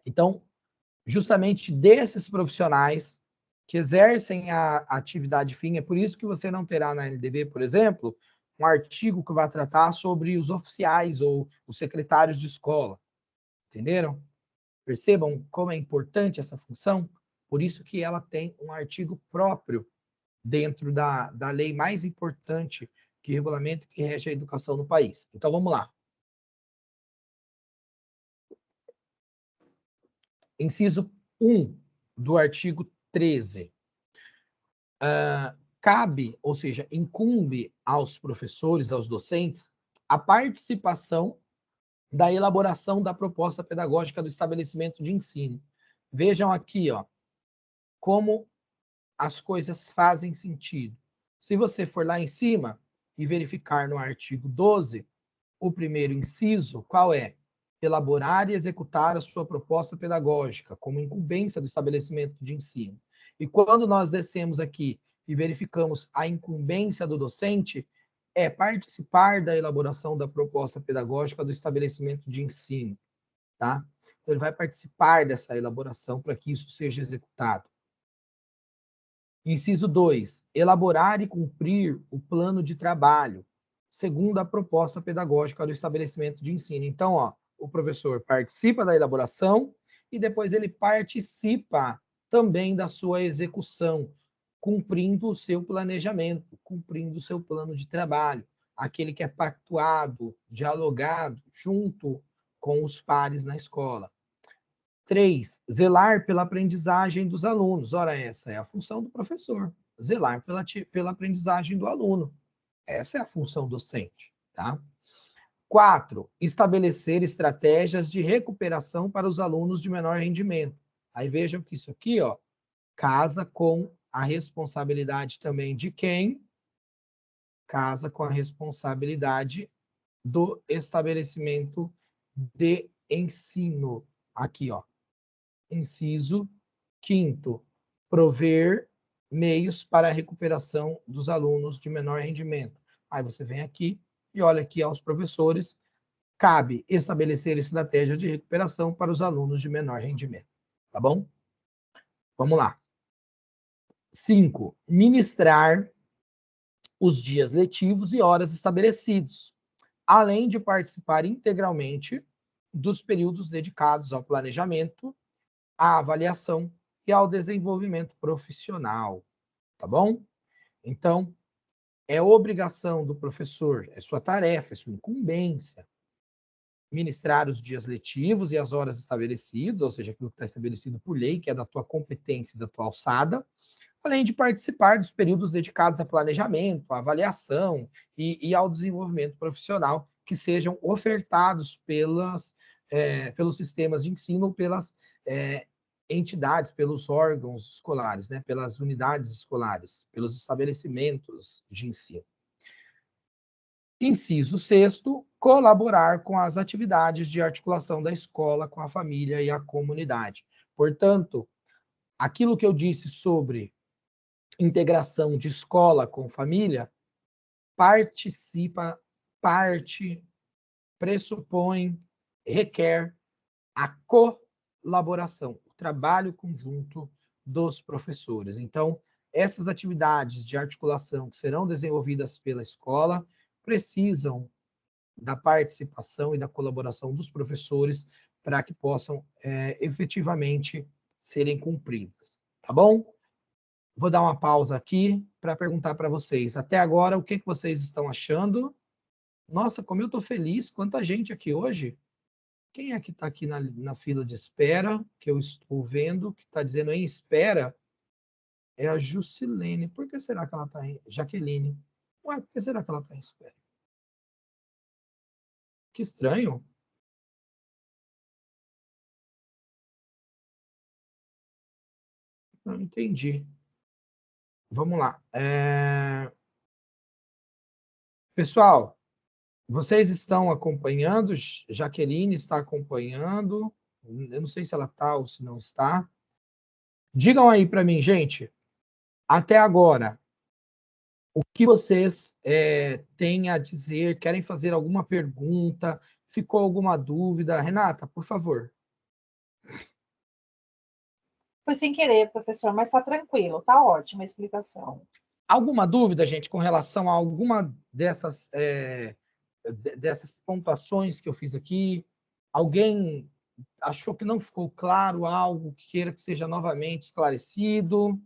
Então, justamente desses profissionais que exercem a atividade fim, é por isso que você não terá na NDV, por exemplo, um artigo que vai tratar sobre os oficiais ou os secretários de escola. Entenderam? Percebam como é importante essa função? Por isso que ela tem um artigo próprio dentro da lei mais importante que regulamenta e que rege a educação no país. Então, vamos lá. Inciso 1 do artigo 13. Cabe, ou seja, incumbe aos professores, aos docentes, a participação da elaboração da proposta pedagógica do estabelecimento de ensino. Vejam aqui, ó, como as coisas fazem sentido. Se você for lá em cima e verificar no artigo 12, o primeiro inciso, qual é? Elaborar e executar a sua proposta pedagógica, como incumbência do estabelecimento de ensino. E quando nós descemos aqui e verificamos a incumbência do docente, é participar da elaboração da proposta pedagógica do estabelecimento de ensino, tá? Então, ele vai participar dessa elaboração para que isso seja executado. Inciso 2, elaborar e cumprir o plano de trabalho, segundo a proposta pedagógica do estabelecimento de ensino. Então, ó, o professor participa da elaboração e depois ele participa também da sua execução, cumprindo o seu planejamento, cumprindo o seu plano de trabalho, aquele que é pactuado, dialogado junto com os pares na escola. 3, zelar pela aprendizagem dos alunos. Ora, essa é a função do professor, zelar pela aprendizagem do aluno. Essa é a função docente, tá? 4, estabelecer estratégias de recuperação para os alunos de menor rendimento. Aí vejam que isso aqui, ó, casa com a responsabilidade também de quem? Casa com a responsabilidade do estabelecimento de ensino. Aqui, ó. Inciso 5º, prover meios para a recuperação dos alunos de menor rendimento. Aí você vem aqui e olha aqui aos professores, cabe estabelecer estratégia de recuperação para os alunos de menor rendimento. Tá bom? Vamos lá. 5, ministrar os dias letivos e horas estabelecidos, além de participar integralmente dos períodos dedicados ao planejamento, à avaliação e ao desenvolvimento profissional, tá bom? Então, é obrigação do professor, é sua tarefa, é sua incumbência, ministrar os dias letivos e as horas estabelecidas, ou seja, aquilo que está estabelecido por lei, que é da tua competência e da tua alçada, além de participar dos períodos dedicados a planejamento, a avaliação e ao desenvolvimento profissional que sejam ofertados pelos sistemas de ensino, pelas entidades, pelos órgãos escolares, né, pelas unidades escolares, pelos estabelecimentos de ensino. Inciso 6º, colaborar com as atividades de articulação da escola com a família e a comunidade. Portanto, aquilo que eu disse sobre integração de escola com família, pressupõe, requer a colaboração, o trabalho conjunto dos professores. Então, essas atividades de articulação que serão desenvolvidas pela escola precisam da participação e da colaboração dos professores para que possam efetivamente serem cumpridas. Tá bom? Vou dar uma pausa aqui para perguntar para vocês. Até agora, o que vocês estão achando? Nossa, como eu estou feliz, quanta gente aqui hoje. Quem é que está aqui na fila de espera, que eu estou vendo, que está dizendo em espera? É a Jusilene. Por que será que ela está em... Jaqueline. Ué, por que será que ela está em espera? Que estranho. Não entendi. Vamos lá. Pessoal, vocês estão acompanhando? Jaqueline está acompanhando. Eu não sei se ela está ou se não está. Digam aí para mim, gente, até agora, o que vocês têm a dizer? Querem fazer alguma pergunta? Ficou alguma dúvida? Renata, por favor. Foi sem querer, professor, mas está tranquilo, está ótima a explicação. Alguma dúvida, gente, com relação a alguma dessas pontuações que eu fiz aqui? Alguém achou que não ficou claro algo que queira que seja novamente esclarecido?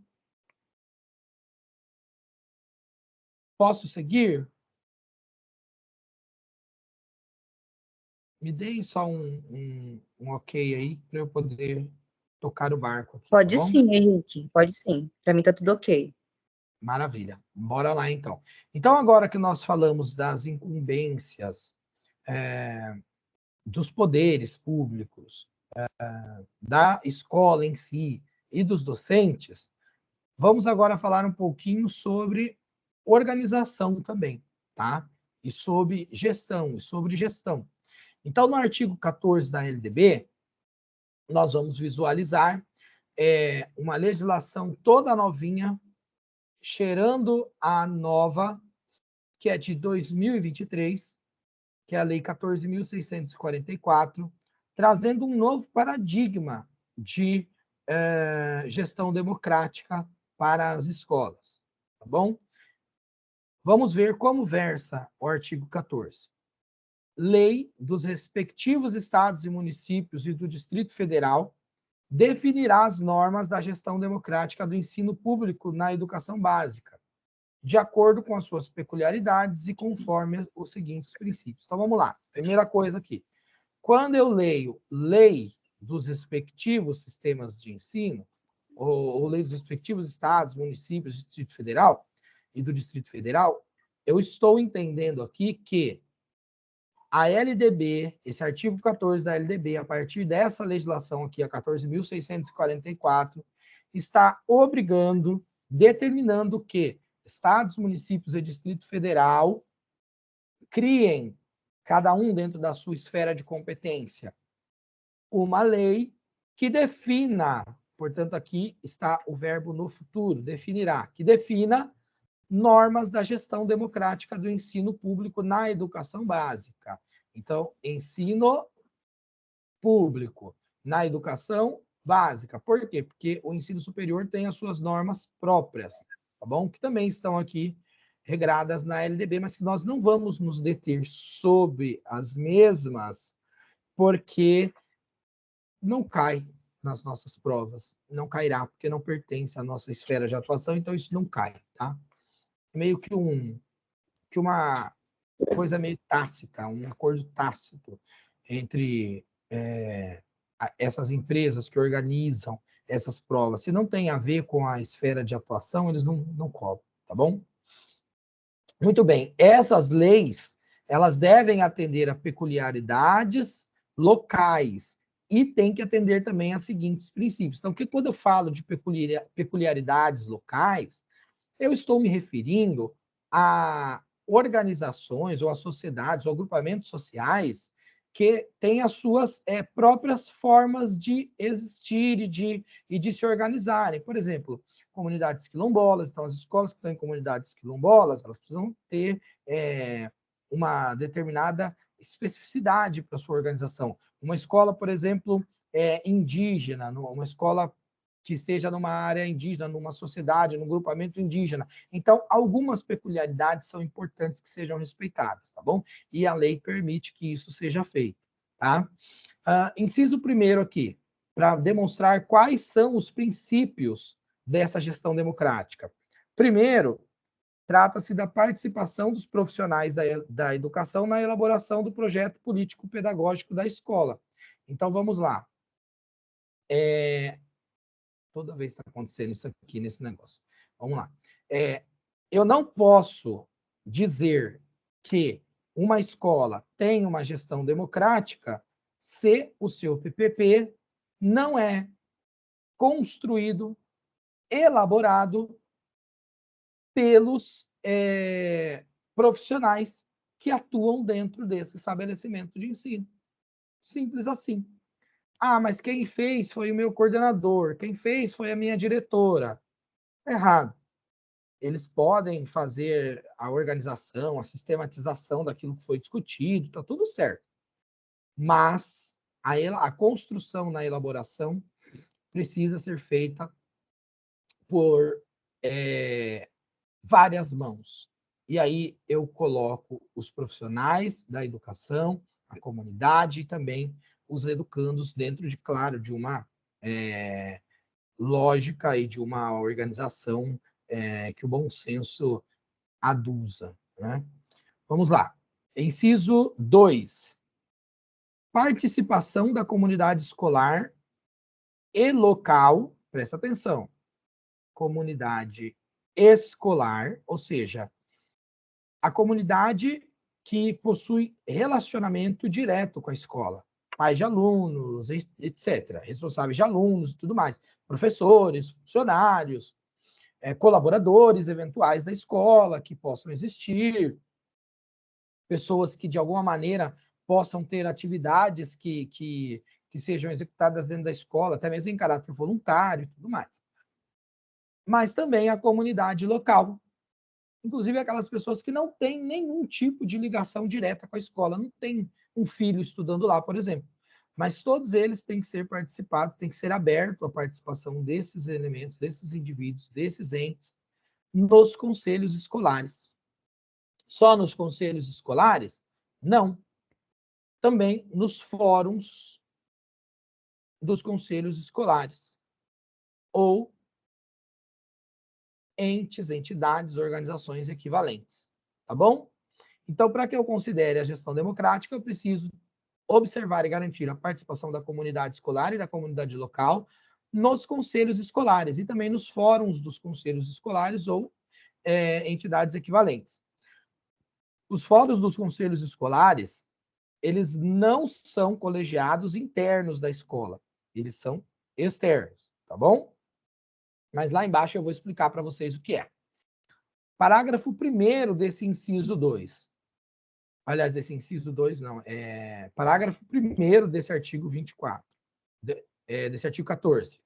Posso seguir? Me deem só um ok aí para eu poder tocar o barco aqui, tá Pode bom? sim, Henrique, pode sim. Para mim tá tudo ok. Maravilha. Bora lá, então. Então, agora que nós falamos das incumbências dos poderes públicos, da escola em si e dos docentes, vamos agora falar um pouquinho sobre organização também, tá? E sobre gestão. Então, no artigo 14 da LDB, nós vamos visualizar uma legislação toda novinha, cheirando a nova, que é de 2023, que é a Lei 14.644, trazendo um novo paradigma de gestão democrática para as escolas, tá bom? Vamos ver como versa o artigo 14. Lei dos respectivos estados e municípios e do Distrito Federal definirá as normas da gestão democrática do ensino público na educação básica, de acordo com as suas peculiaridades e conforme os seguintes princípios. Então, vamos lá. Primeira coisa aqui. Quando eu leio lei dos respectivos sistemas de ensino, ou lei dos respectivos estados, municípios, Distrito Federal e do Distrito Federal, eu estou entendendo aqui que a LDB, esse artigo 14 da LDB, a partir dessa legislação aqui, a 14.644, está obrigando, determinando que estados, municípios e Distrito Federal criem, cada um dentro da sua esfera de competência, uma lei que defina, portanto, aqui está o verbo no futuro, definirá, que defina normas da gestão democrática do ensino público na educação básica. Então, ensino público na educação básica. Por quê? Porque o ensino superior tem as suas normas próprias, tá bom? Que também estão aqui regradas na LDB, mas que nós não vamos nos deter sobre as mesmas, porque não cai nas nossas provas, não cairá, porque não pertence à nossa esfera de atuação, então isso não cai, tá? Meio que uma coisa meio tácita, um acordo tácito entre essas empresas que organizam essas provas. Se não tem a ver com a esfera de atuação, eles não cobram, tá bom? Muito bem. Essas leis, elas devem atender a peculiaridades locais e tem que atender também a seguintes princípios. Então, que quando eu falo de peculiaridades locais, eu estou me referindo a organizações ou a sociedades ou agrupamentos sociais que têm as suas próprias formas de existir e de se organizarem. Por exemplo, comunidades quilombolas, então as escolas que estão em comunidades quilombolas, elas precisam ter uma determinada especificidade para a sua organização. Uma escola, por exemplo, indígena, uma escola que esteja numa área indígena, numa sociedade, num grupamento indígena. Então, algumas peculiaridades são importantes que sejam respeitadas, tá bom? E a lei permite que isso seja feito, tá? Inciso primeiro aqui, para demonstrar quais são os princípios dessa gestão democrática. Primeiro, trata-se da participação dos profissionais da educação na elaboração do projeto político-pedagógico da escola. Então, vamos lá. Toda vez está acontecendo isso aqui nesse negócio. Vamos lá. Eu não posso dizer que uma escola tem uma gestão democrática se o seu PPP não é construído, elaborado pelos profissionais que atuam dentro desse estabelecimento de ensino. Simples assim. Ah, mas quem fez foi o meu coordenador, quem fez foi a minha diretora. Errado. Eles podem fazer a organização, a sistematização daquilo que foi discutido, está tudo certo. Mas a construção na elaboração precisa ser feita por várias mãos. E aí eu coloco os profissionais da educação, a comunidade e também os educandos dentro de, claro, de uma lógica e de uma organização que o bom senso aduza, né? Vamos lá. Inciso 2. Participação da comunidade escolar e local, presta atenção, comunidade escolar, ou seja, a comunidade que possui relacionamento direto com a escola, pais de alunos, etc., responsáveis de alunos e tudo mais, professores, funcionários, colaboradores eventuais da escola que possam existir, pessoas que de alguma maneira possam ter atividades que sejam executadas dentro da escola, até mesmo em caráter voluntário e tudo mais. Mas também a comunidade local, inclusive aquelas pessoas que não têm nenhum tipo de ligação direta com a escola, não tem um filho estudando lá, por exemplo. Mas todos eles têm que ser participados, tem que ser aberto a participação desses elementos, desses indivíduos, desses entes, nos conselhos escolares. Só nos conselhos escolares? Não. Também nos fóruns dos conselhos escolares. Ou entes, entidades, organizações equivalentes. Tá bom? Então, para que eu considere a gestão democrática, eu preciso observar e garantir a participação da comunidade escolar e da comunidade local nos conselhos escolares e também nos fóruns dos conselhos escolares ou entidades equivalentes. Os fóruns dos conselhos escolares, eles não são colegiados internos da escola, eles são externos, tá bom? Mas lá embaixo eu vou explicar para vocês o que é. Parágrafo 1º desse inciso 2. Aliás, desse inciso 2, não. Parágrafo 1º desse artigo 24. Desse artigo 14.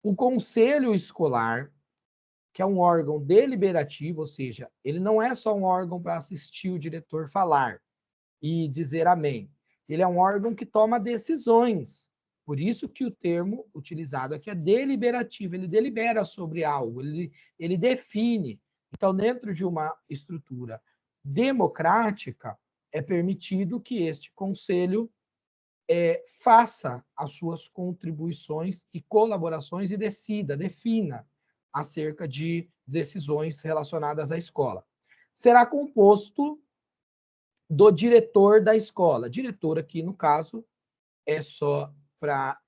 O conselho escolar, que é um órgão deliberativo, ou seja, ele não é só um órgão para assistir o diretor falar e dizer amém. Ele é um órgão que toma decisões. Por isso que o termo utilizado aqui é deliberativo. Ele delibera sobre algo, ele define. Então, dentro de uma estrutura democrática, é permitido que este conselho faça as suas contribuições e colaborações e defina acerca de decisões relacionadas à escola. Será composto do diretor da escola. Diretor aqui, no caso, é só para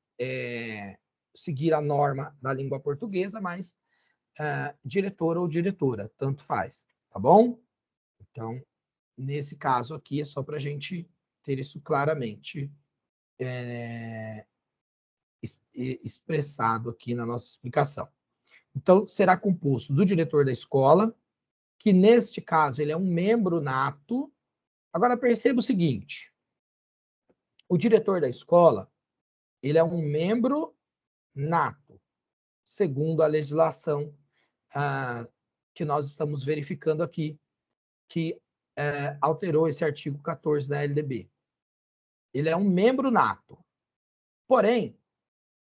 seguir a norma da língua portuguesa, mas diretor ou diretora, tanto faz, tá bom? Então, nesse caso aqui, é só para a gente ter isso claramente expressado aqui na nossa explicação. Então, será composto do diretor da escola, que neste caso ele é um membro nato. Agora, perceba o seguinte, o diretor da escola, ele é um membro nato, segundo a legislação que nós estamos verificando aqui, que alterou esse artigo 14 da LDB. Ele é um membro nato. Porém,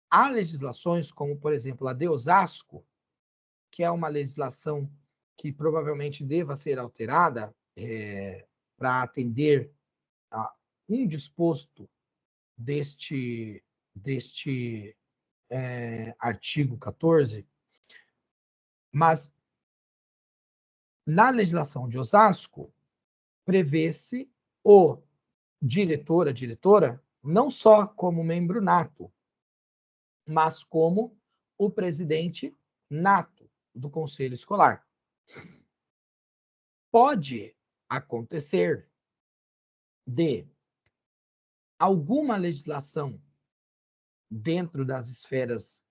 há legislações como, por exemplo, a de Osasco, que é uma legislação que provavelmente deva ser alterada para atender a um disposto deste artigo 14, mas na legislação de Osasco, prevê-se o diretor, a diretora, não só como membro nato, mas como o presidente nato do conselho escolar. Pode acontecer de alguma legislação dentro das esferas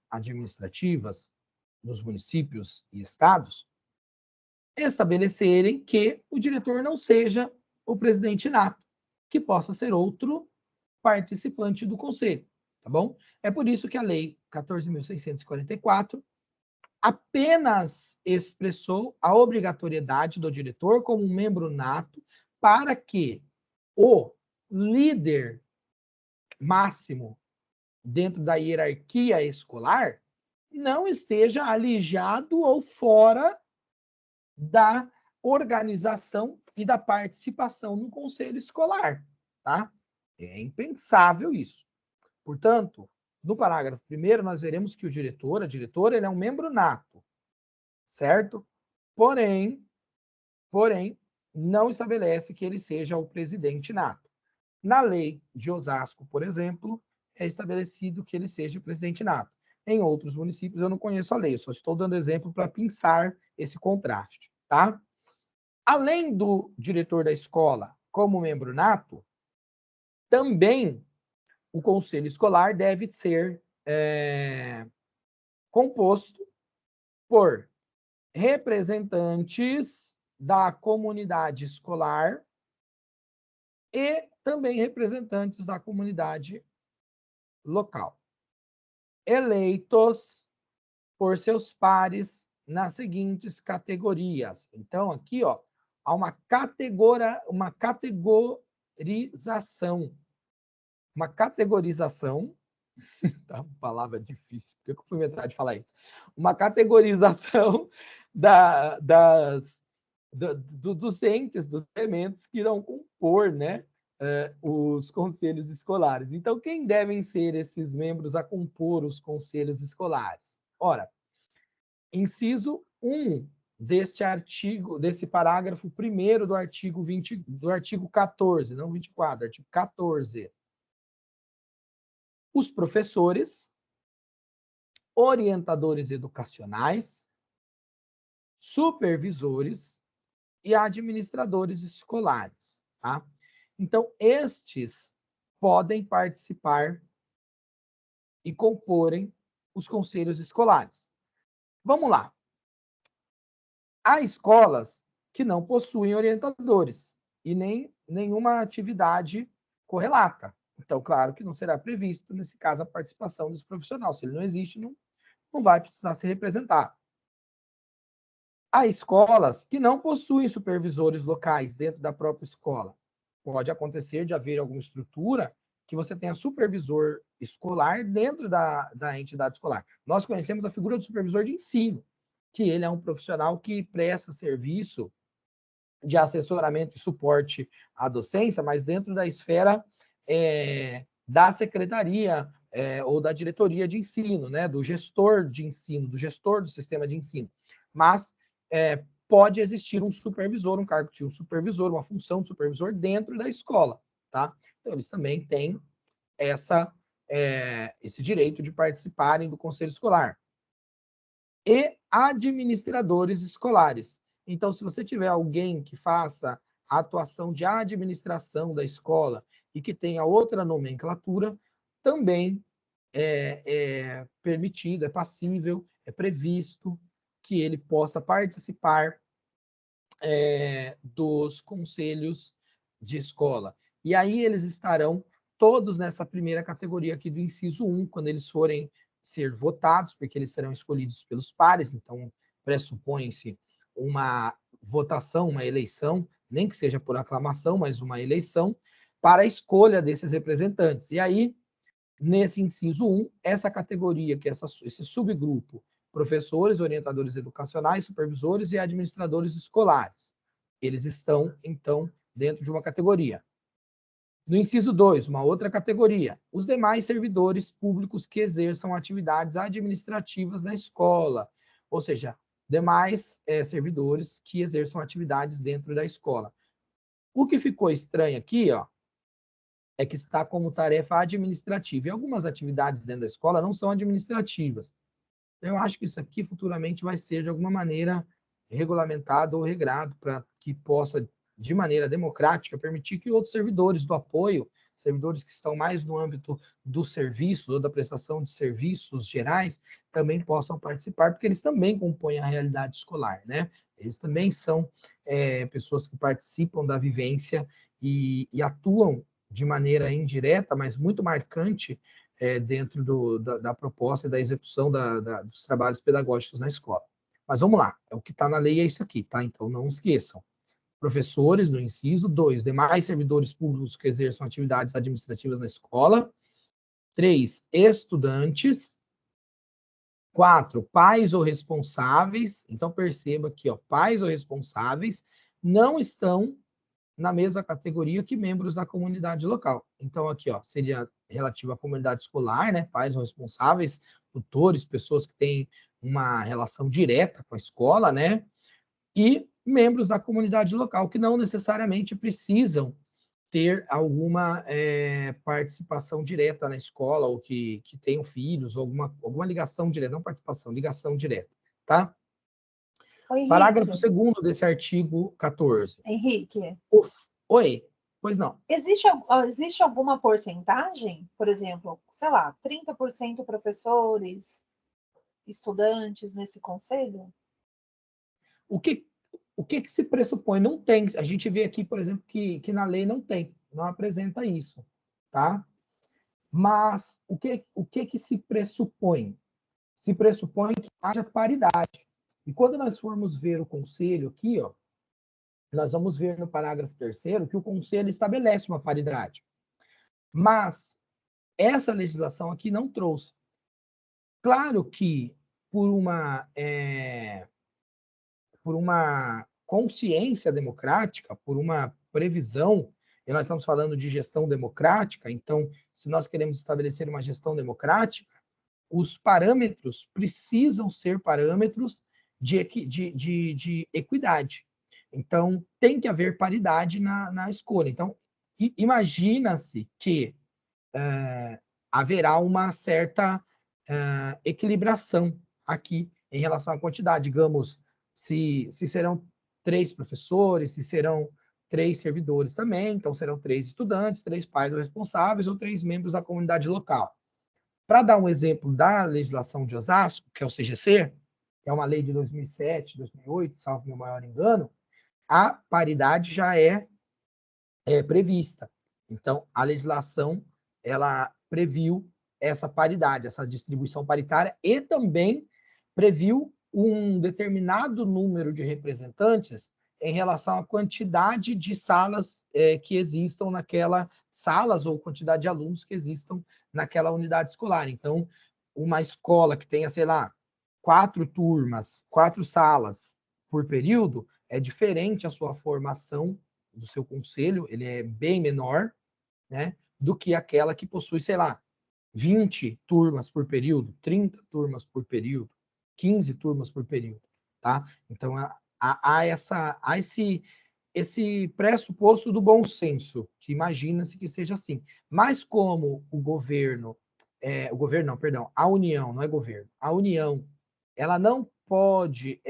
administrativas, nos municípios e estados, estabelecerem que o diretor não seja o presidente nato, que possa ser outro participante do conselho, tá bom? É por isso que a Lei 14.644 apenas expressou a obrigatoriedade do diretor como um membro nato para que o líder máximo dentro da hierarquia escolar não esteja alijado ou fora da organização e da participação no conselho escolar, tá? É impensável isso. Portanto, no parágrafo 1º, nós veremos que a diretora, ele é um membro nato, certo? Porém, não estabelece que ele seja o presidente nato. Na lei de Osasco, por exemplo, é estabelecido que ele seja o presidente nato. Em outros municípios, eu não conheço a lei, eu só estou dando exemplo para pensar esse contraste, tá? Além do diretor da escola como membro nato, também o conselho escolar deve ser composto por representantes da comunidade escolar e também representantes da comunidade local, eleitos por seus pares nas seguintes categorias. Então, aqui, ó, há uma categorização, tá? Uma palavra difícil, por que eu fui inventar de falar isso? Uma categorização dos entes, dos elementos que irão compor, né, os conselhos escolares. Então, quem devem ser esses membros a compor os conselhos escolares? Ora, inciso 1 deste artigo, desse parágrafo 1º do artigo 14, não 24, artigo 14. Os professores, orientadores educacionais, supervisores e administradores escolares, tá? Então, estes podem participar e comporem os conselhos escolares. Vamos lá. Há escolas que não possuem orientadores e nem nenhuma atividade correlata. Então, claro que não será previsto, nesse caso, a participação desse profissional. Se ele não existe, não vai precisar ser representado. Há escolas que não possuem supervisores locais dentro da própria escola. Pode acontecer de haver alguma estrutura que você tenha supervisor escolar dentro da entidade escolar. Nós conhecemos a figura do supervisor de ensino, que ele é um profissional que presta serviço de assessoramento e suporte à docência, mas dentro da esfera da secretaria ou da diretoria de ensino, né, do gestor de ensino, do gestor do sistema de ensino. Mas pode existir um supervisor, um cargo de um supervisor, uma função de supervisor dentro da escola, tá? Então, eles também têm esse direito de participarem do conselho escolar. E administradores escolares. Então, se você tiver alguém que faça a atuação de administração da escola e que tenha outra nomenclatura, também é permitido, é passível, é previsto que ele possa participar dos conselhos de escola. E aí eles estarão todos nessa primeira categoria aqui do inciso 1, quando eles forem ser votados, porque eles serão escolhidos pelos pares, então pressupõe-se uma votação, uma eleição, nem que seja por aclamação, mas uma eleição, para a escolha desses representantes. E aí, nesse inciso 1, essa categoria, que é esse subgrupo, professores, orientadores educacionais, supervisores e administradores escolares, eles estão, então, dentro de uma categoria. No inciso 2, uma outra categoria, os demais servidores públicos que exerçam atividades administrativas na escola, ou seja, demais servidores que exerçam atividades dentro da escola. O que ficou estranho aqui, ó, é que está como tarefa administrativa. E algumas atividades dentro da escola não são administrativas. Eu acho que isso aqui futuramente vai ser, de alguma maneira, regulamentado ou regrado para que possa, de maneira democrática, permitir que outros servidores do apoio, servidores que estão mais no âmbito do serviço ou da prestação de serviços gerais, também possam participar, porque eles também compõem a realidade escolar, né? Eles também são pessoas que participam da vivência e atuam de maneira indireta, mas muito marcante, dentro da proposta e da execução dos trabalhos pedagógicos na escola. Mas vamos lá, o que está na lei é isso aqui, tá? Então não esqueçam. Professores, no inciso 2, demais servidores públicos que exerçam atividades administrativas na escola. 3, estudantes. 4, pais ou responsáveis. Então perceba aqui, ó, pais ou responsáveis não estão na mesma categoria que membros da comunidade local. Então, aqui, ó, seria relativo à comunidade escolar, né? Pais ou responsáveis, tutores, pessoas que têm uma relação direta com a escola, né? E membros da comunidade local, que não necessariamente precisam ter alguma participação direta na escola, ou que tenham filhos, ou alguma ligação direta, não participação, ligação direta, tá? Oi, Parágrafo Henrique. 2º desse artigo 14. Henrique, Oi, pois não. existe alguma porcentagem, por exemplo, sei lá, 30% professores, estudantes nesse conselho? O que se pressupõe? Não tem. A gente vê aqui, por exemplo, que na lei não tem, não apresenta isso, tá? Mas o que se pressupõe? Se pressupõe que haja paridade. E quando nós formos ver o conselho aqui, ó, nós vamos ver no parágrafo 3º que o conselho estabelece uma paridade. Mas essa legislação aqui não trouxe. Claro que por uma consciência democrática, por uma previsão, e nós estamos falando de gestão democrática, então, se nós queremos estabelecer uma gestão democrática, os parâmetros precisam ser parâmetros de equidade. Então, tem que haver paridade na escolha. Então, imagina-se que haverá uma certa equilibração aqui em relação à quantidade. Digamos, se serão 3 professores, se serão 3 servidores também, então serão 3 estudantes, 3 pais ou responsáveis ou 3 membros da comunidade local. Para dar um exemplo da legislação de Osasco, que é o CGC, que é uma lei de 2007, 2008, salvo meu maior engano, a paridade já é prevista. Então, a legislação ela previu essa paridade, essa distribuição paritária, e também previu um determinado número de representantes em relação à quantidade de salas que existam naquela salas ou quantidade de alunos que existam naquela unidade escolar. Então, uma escola que tenha, sei lá, 4 turmas, 4 salas por período, é diferente a sua formação do seu conselho, ele é bem menor, né, do que aquela que possui, sei lá, 20 turmas por período, 30 turmas por período, 15 turmas por período, tá? Então, há esse pressuposto do bom senso, que imagina-se que seja assim. Mas como a União, não é governo, a União, ela não pode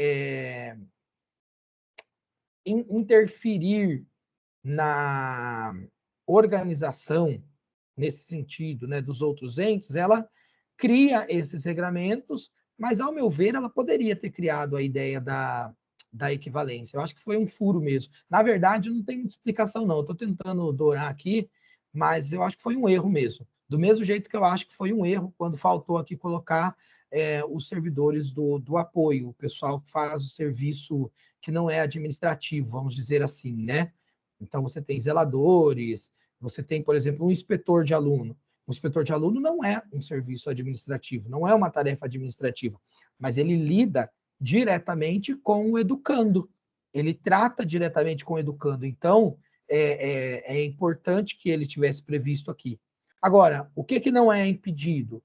interferir na organização, nesse sentido, né, dos outros entes, ela cria esses regramentos, mas, ao meu ver, ela poderia ter criado a ideia da equivalência. Eu acho que foi um furo mesmo. Na verdade, não tem muita explicação, não. Eu estou tentando dourar aqui, mas eu acho que foi um erro mesmo. Do mesmo jeito que eu acho que foi um erro quando faltou aqui colocar os servidores do apoio, o pessoal que faz o serviço que não é administrativo, vamos dizer assim, né? Então, você tem zeladores, você tem, por exemplo, um inspetor de aluno. Um inspetor de aluno não é um serviço administrativo, não é uma tarefa administrativa, mas ele lida diretamente com o educando, ele trata diretamente com o educando. Então, é importante que ele tivesse previsto aqui. Agora, o que não é impedido?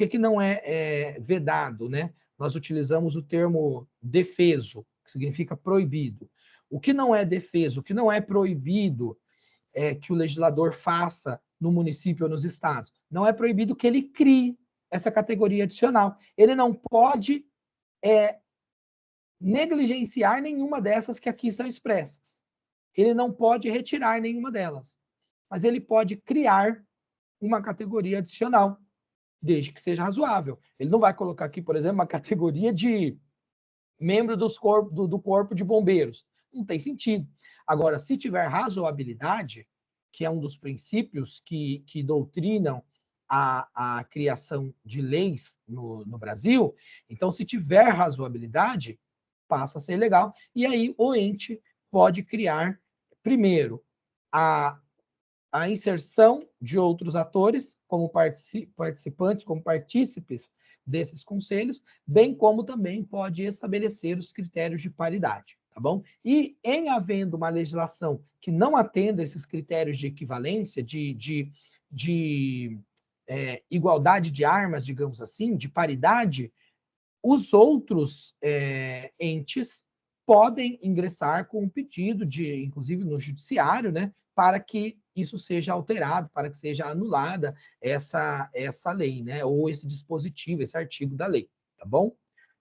O que não é vedado, né? Nós utilizamos o termo defeso, que significa proibido. O que não é defeso, o que não é proibido que o legislador faça no município ou nos estados. Não é proibido que ele crie essa categoria adicional. Ele não pode negligenciar nenhuma dessas que aqui estão expressas. ele não pode retirar nenhuma delas, mas ele pode criar uma categoria adicional, desde que seja razoável. Ele não vai colocar aqui, por exemplo, uma categoria de membro do corpo de bombeiros. Não tem sentido. Agora, se tiver razoabilidade, que é um dos princípios que doutrinam a criação de leis no Brasil, então, se tiver razoabilidade, passa a ser legal. E aí o ente pode criar, primeiro, a inserção de outros atores como participantes, como partícipes desses conselhos, bem como também pode estabelecer os critérios de paridade, tá bom? E em havendo uma legislação que não atenda esses critérios de equivalência, de igualdade de armas, digamos assim, de paridade, os outros entes podem ingressar com um pedido inclusive no judiciário, né, para que isso seja alterado, para que seja anulada essa lei, né, ou esse dispositivo, esse artigo da lei, tá bom?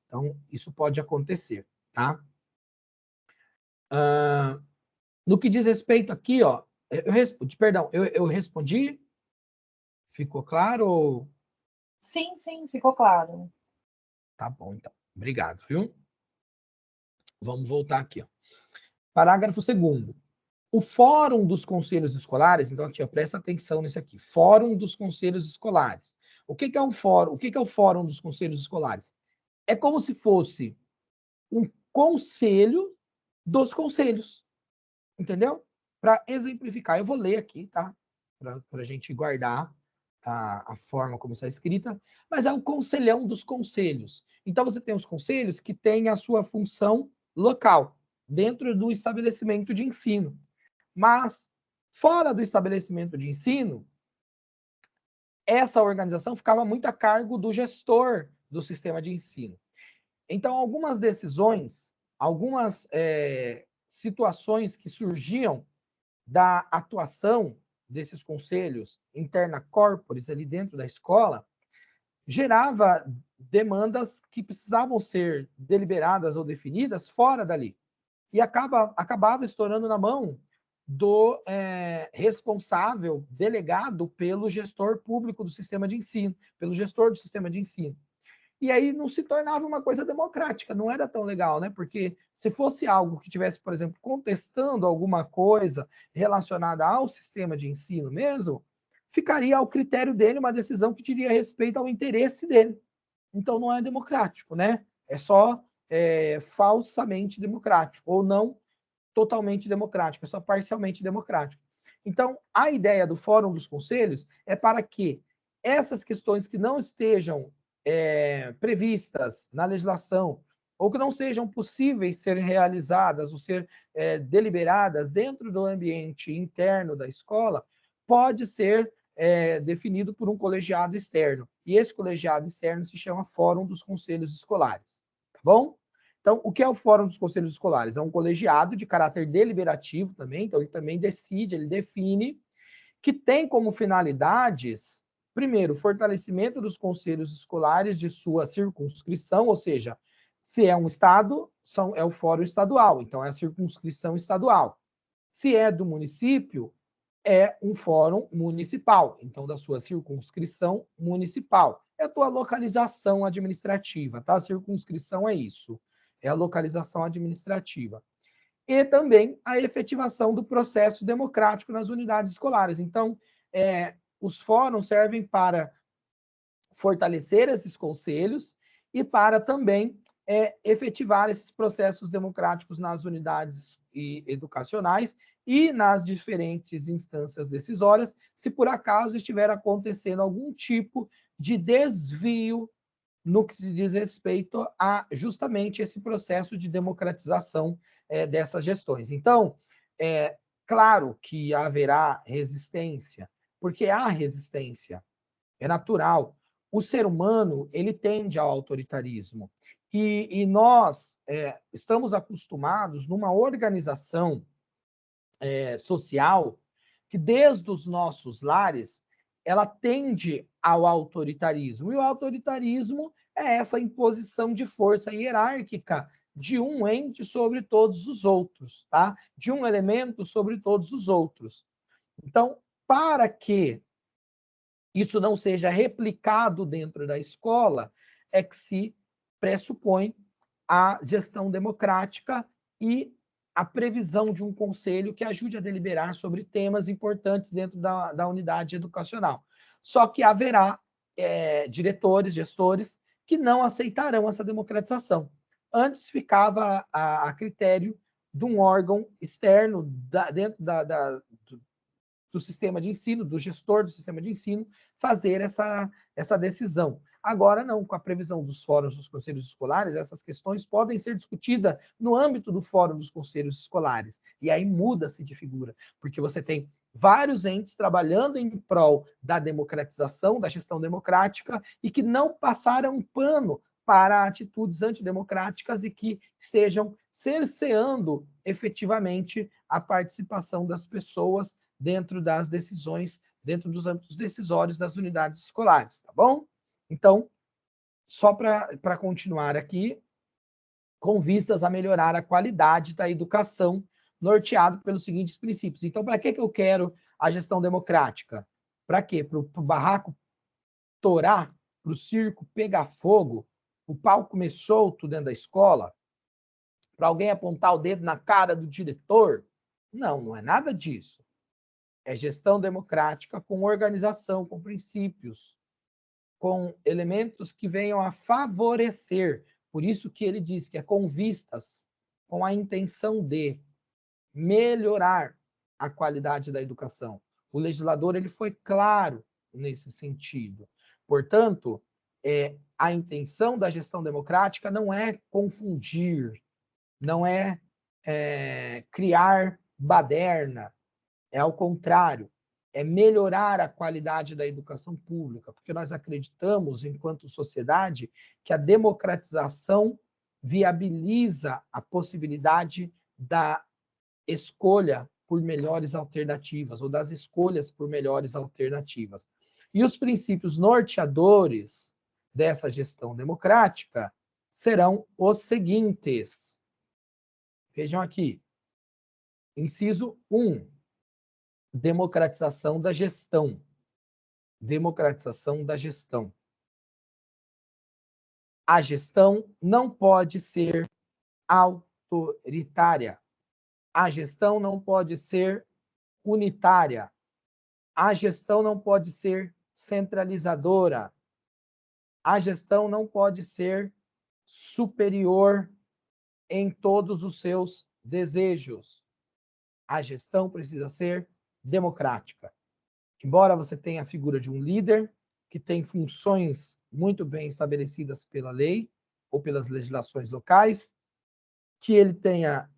Então, isso pode acontecer, tá? No que diz respeito aqui, ó, eu respondi? Ficou claro? Sim, sim, ficou claro. Tá bom, então. Obrigado, viu? Vamos voltar aqui, ó. Parágrafo 2º. O Fórum dos Conselhos Escolares, então aqui, ó, presta atenção nesse aqui. Fórum dos Conselhos Escolares. O que é um fórum? O que é o Fórum dos Conselhos Escolares? É como se fosse um conselho dos conselhos. Entendeu? Para exemplificar, eu vou ler aqui, tá? Para a gente guardar a forma como está escrita, mas é o conselhão dos conselhos. Então, você tem os conselhos que têm a sua função local, dentro do estabelecimento de ensino. Mas, fora do estabelecimento de ensino, essa organização ficava muito a cargo do gestor do sistema de ensino. Então, algumas decisões, algumas situações que surgiam da atuação desses conselhos interna corporis ali dentro da escola, gerava demandas que precisavam ser deliberadas ou definidas fora dali. E acabava estourando na mão do responsável delegado pelo gestor público do sistema de ensino, pelo gestor do sistema de ensino. E aí não se tornava uma coisa democrática, não era tão legal, né? Porque se fosse algo que tivesse, por exemplo, contestando alguma coisa relacionada ao sistema de ensino mesmo, ficaria ao critério dele uma decisão que diria respeito ao interesse dele. Então não é democrático, né? É só falsamente democrático, ou não totalmente democrático, é só parcialmente democrático. Então, a ideia do Fórum dos Conselhos é para que essas questões que não estejam previstas na legislação ou que não sejam possíveis ser realizadas ou ser deliberadas dentro do ambiente interno da escola, pode ser definido por um colegiado externo. E esse colegiado externo se chama Fórum dos Conselhos Escolares. Tá bom? Então, o que é o Fórum dos Conselhos Escolares? É um colegiado de caráter deliberativo também, então ele também decide, ele define, que tem como finalidades, primeiro, fortalecimento dos conselhos escolares de sua circunscrição, ou seja, se é um estado, é o fórum estadual, então é a circunscrição estadual. Se é do município, é um fórum municipal, então da sua circunscrição municipal. É a tua localização administrativa, tá? A circunscrição é isso, é a localização administrativa. E também a efetivação do processo democrático nas unidades escolares. Então, os fóruns servem para fortalecer esses conselhos e para também efetivar esses processos democráticos nas unidades educacionais e nas diferentes instâncias decisórias, se por acaso estiver acontecendo algum tipo de desvio no que se diz respeito a justamente esse processo de democratização dessas gestões. Então, claro que haverá resistência, porque há resistência, é natural. O ser humano, ele tende ao autoritarismo. E nós estamos acostumados numa organização social que, desde os nossos lares, ela tende ao autoritarismo. E o autoritarismo é essa imposição de força hierárquica de um ente sobre todos os outros, tá? De um elemento sobre todos os outros. Então, para que isso não seja replicado dentro da escola, é que se pressupõe a gestão democrática e a previsão de um conselho que ajude a deliberar sobre temas importantes dentro da unidade educacional. Só que haverá diretores, gestores, que não aceitarão essa democratização. Antes ficava a critério de um órgão externo dentro do sistema de ensino, do gestor do sistema de ensino, fazer essa decisão. Agora não, com a previsão dos fóruns dos conselhos escolares, essas questões podem ser discutidas no âmbito do fórum dos conselhos escolares. E aí muda-se de figura, porque você tem vários entes trabalhando em prol da democratização, da gestão democrática, e que não passaram pano para atitudes antidemocráticas e que estejam cerceando efetivamente a participação das pessoas dentro das decisões, dentro dos âmbitos decisórios das unidades escolares, tá bom? Então, só para continuar aqui, com vistas a melhorar a qualidade da educação, norteado pelos seguintes princípios. Então, para que eu quero a gestão democrática? Para quê? Para o barraco torar, para o circo pegar fogo, o pau comer solto dentro da escola, para alguém apontar o dedo na cara do diretor? Não, não é nada disso. É gestão democrática com organização, com princípios, com elementos que venham a favorecer. Por isso que ele diz que é com vistas, com a intenção de melhorar a qualidade da educação. O legislador ele foi claro nesse sentido. Portanto, a intenção da gestão democrática não é confundir, não é criar baderna, é ao contrário, é melhorar a qualidade da educação pública, porque nós acreditamos, enquanto sociedade, que a democratização viabiliza a possibilidade da escolha por melhores alternativas, ou das escolhas por melhores alternativas. E os princípios norteadores dessa gestão democrática serão os seguintes. Vejam aqui. Inciso 1. Democratização da gestão. Democratização da gestão. A gestão não pode ser autoritária. A gestão não pode ser unitária. A gestão não pode ser centralizadora. A gestão não pode ser superior em todos os seus desejos. A gestão precisa ser democrática. Embora você tenha a figura de um líder que tem funções muito bem estabelecidas pela lei ou pelas legislações locais, que ele tenha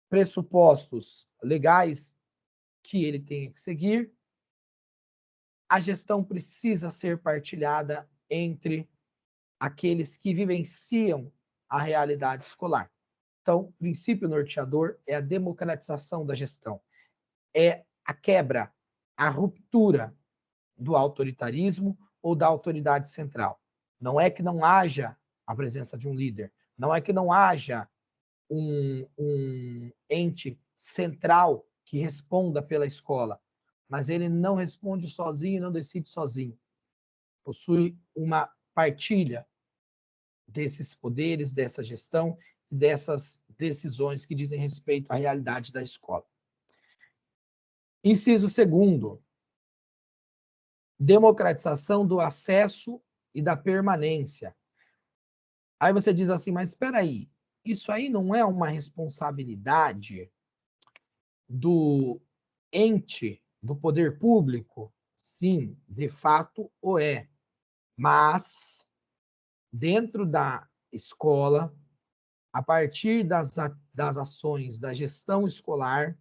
pressupostos legais que ele tenha que seguir, a gestão precisa ser partilhada entre aqueles que vivenciam a realidade escolar. Então, o princípio norteador é a democratização da gestão. É a quebra, a ruptura do autoritarismo ou da autoridade central. Não é que não haja a presença de um líder, não é que não haja um ente central que responda pela escola, mas ele não responde sozinho, não decide sozinho. Possui uma partilha desses poderes, dessa gestão, dessas decisões que dizem respeito à realidade da escola. Inciso 2º, democratização do acesso e da permanência. Aí você diz assim, mas espera aí, isso aí não é uma responsabilidade do ente, do poder público? Sim, de fato o é. Mas, dentro da escola, a partir das ações da gestão escolar,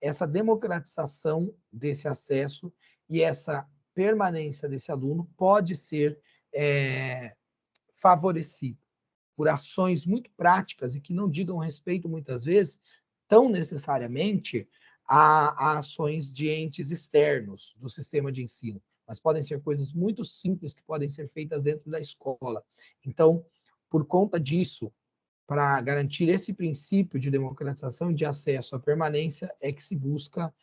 essa democratização desse acesso e essa permanência desse aluno pode ser favorecida por ações muito práticas e que não digam respeito, muitas vezes, tão necessariamente a ações de entes externos do sistema de ensino, mas podem ser coisas muito simples que podem ser feitas dentro da escola. Então, por conta disso, para garantir esse princípio de democratização e de acesso à permanência, é que se busca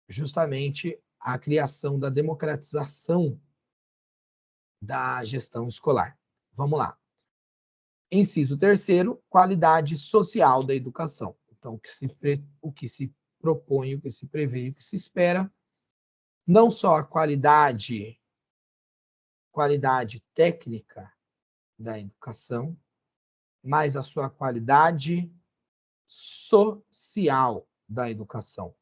justamente a criação da democratização da gestão escolar. Vamos lá. Inciso terceiro, qualidade social da educação. Então, o que se propõe, o que se prevê, o que se espera, não só a qualidade técnica da educação, mas a sua qualidade social da educação.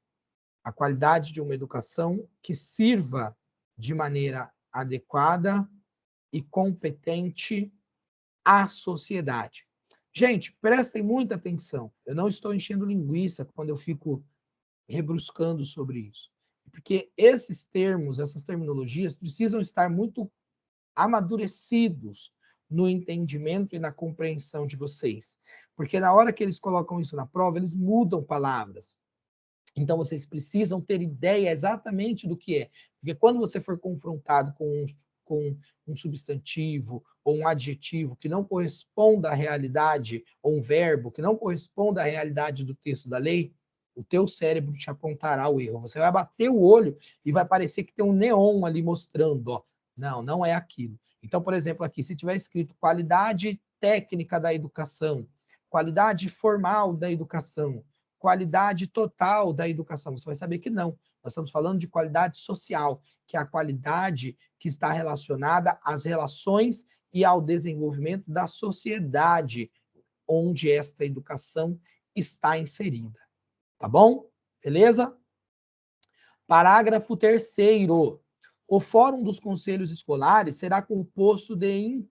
A qualidade de uma educação que sirva de maneira adequada e competente à sociedade. Gente, prestem muita atenção. Eu não estou enchendo linguiça quando eu fico rebruscando sobre isso. Porque esses termos, essas terminologias precisam estar muito amadurecidos no entendimento e na compreensão de vocês. Porque na hora que eles colocam isso na prova, eles mudam palavras. Então, vocês precisam ter ideia exatamente do que é. Porque quando você for confrontado com um substantivo ou um adjetivo que não corresponda à realidade, ou um verbo que não corresponda à realidade do texto da lei, o teu cérebro te apontará o erro. Você vai bater o olho e vai parecer que tem um neon ali mostrando, ó. Não, não é aquilo. Então, por exemplo, aqui, se tiver escrito qualidade técnica da educação, qualidade formal da educação, qualidade total da educação, você vai saber que não. Nós estamos falando de qualidade social, que é a qualidade que está relacionada às relações e ao desenvolvimento da sociedade onde esta educação está inserida. Tá bom? Beleza? Parágrafo 3º. O Fórum dos Conselhos Escolares será composto de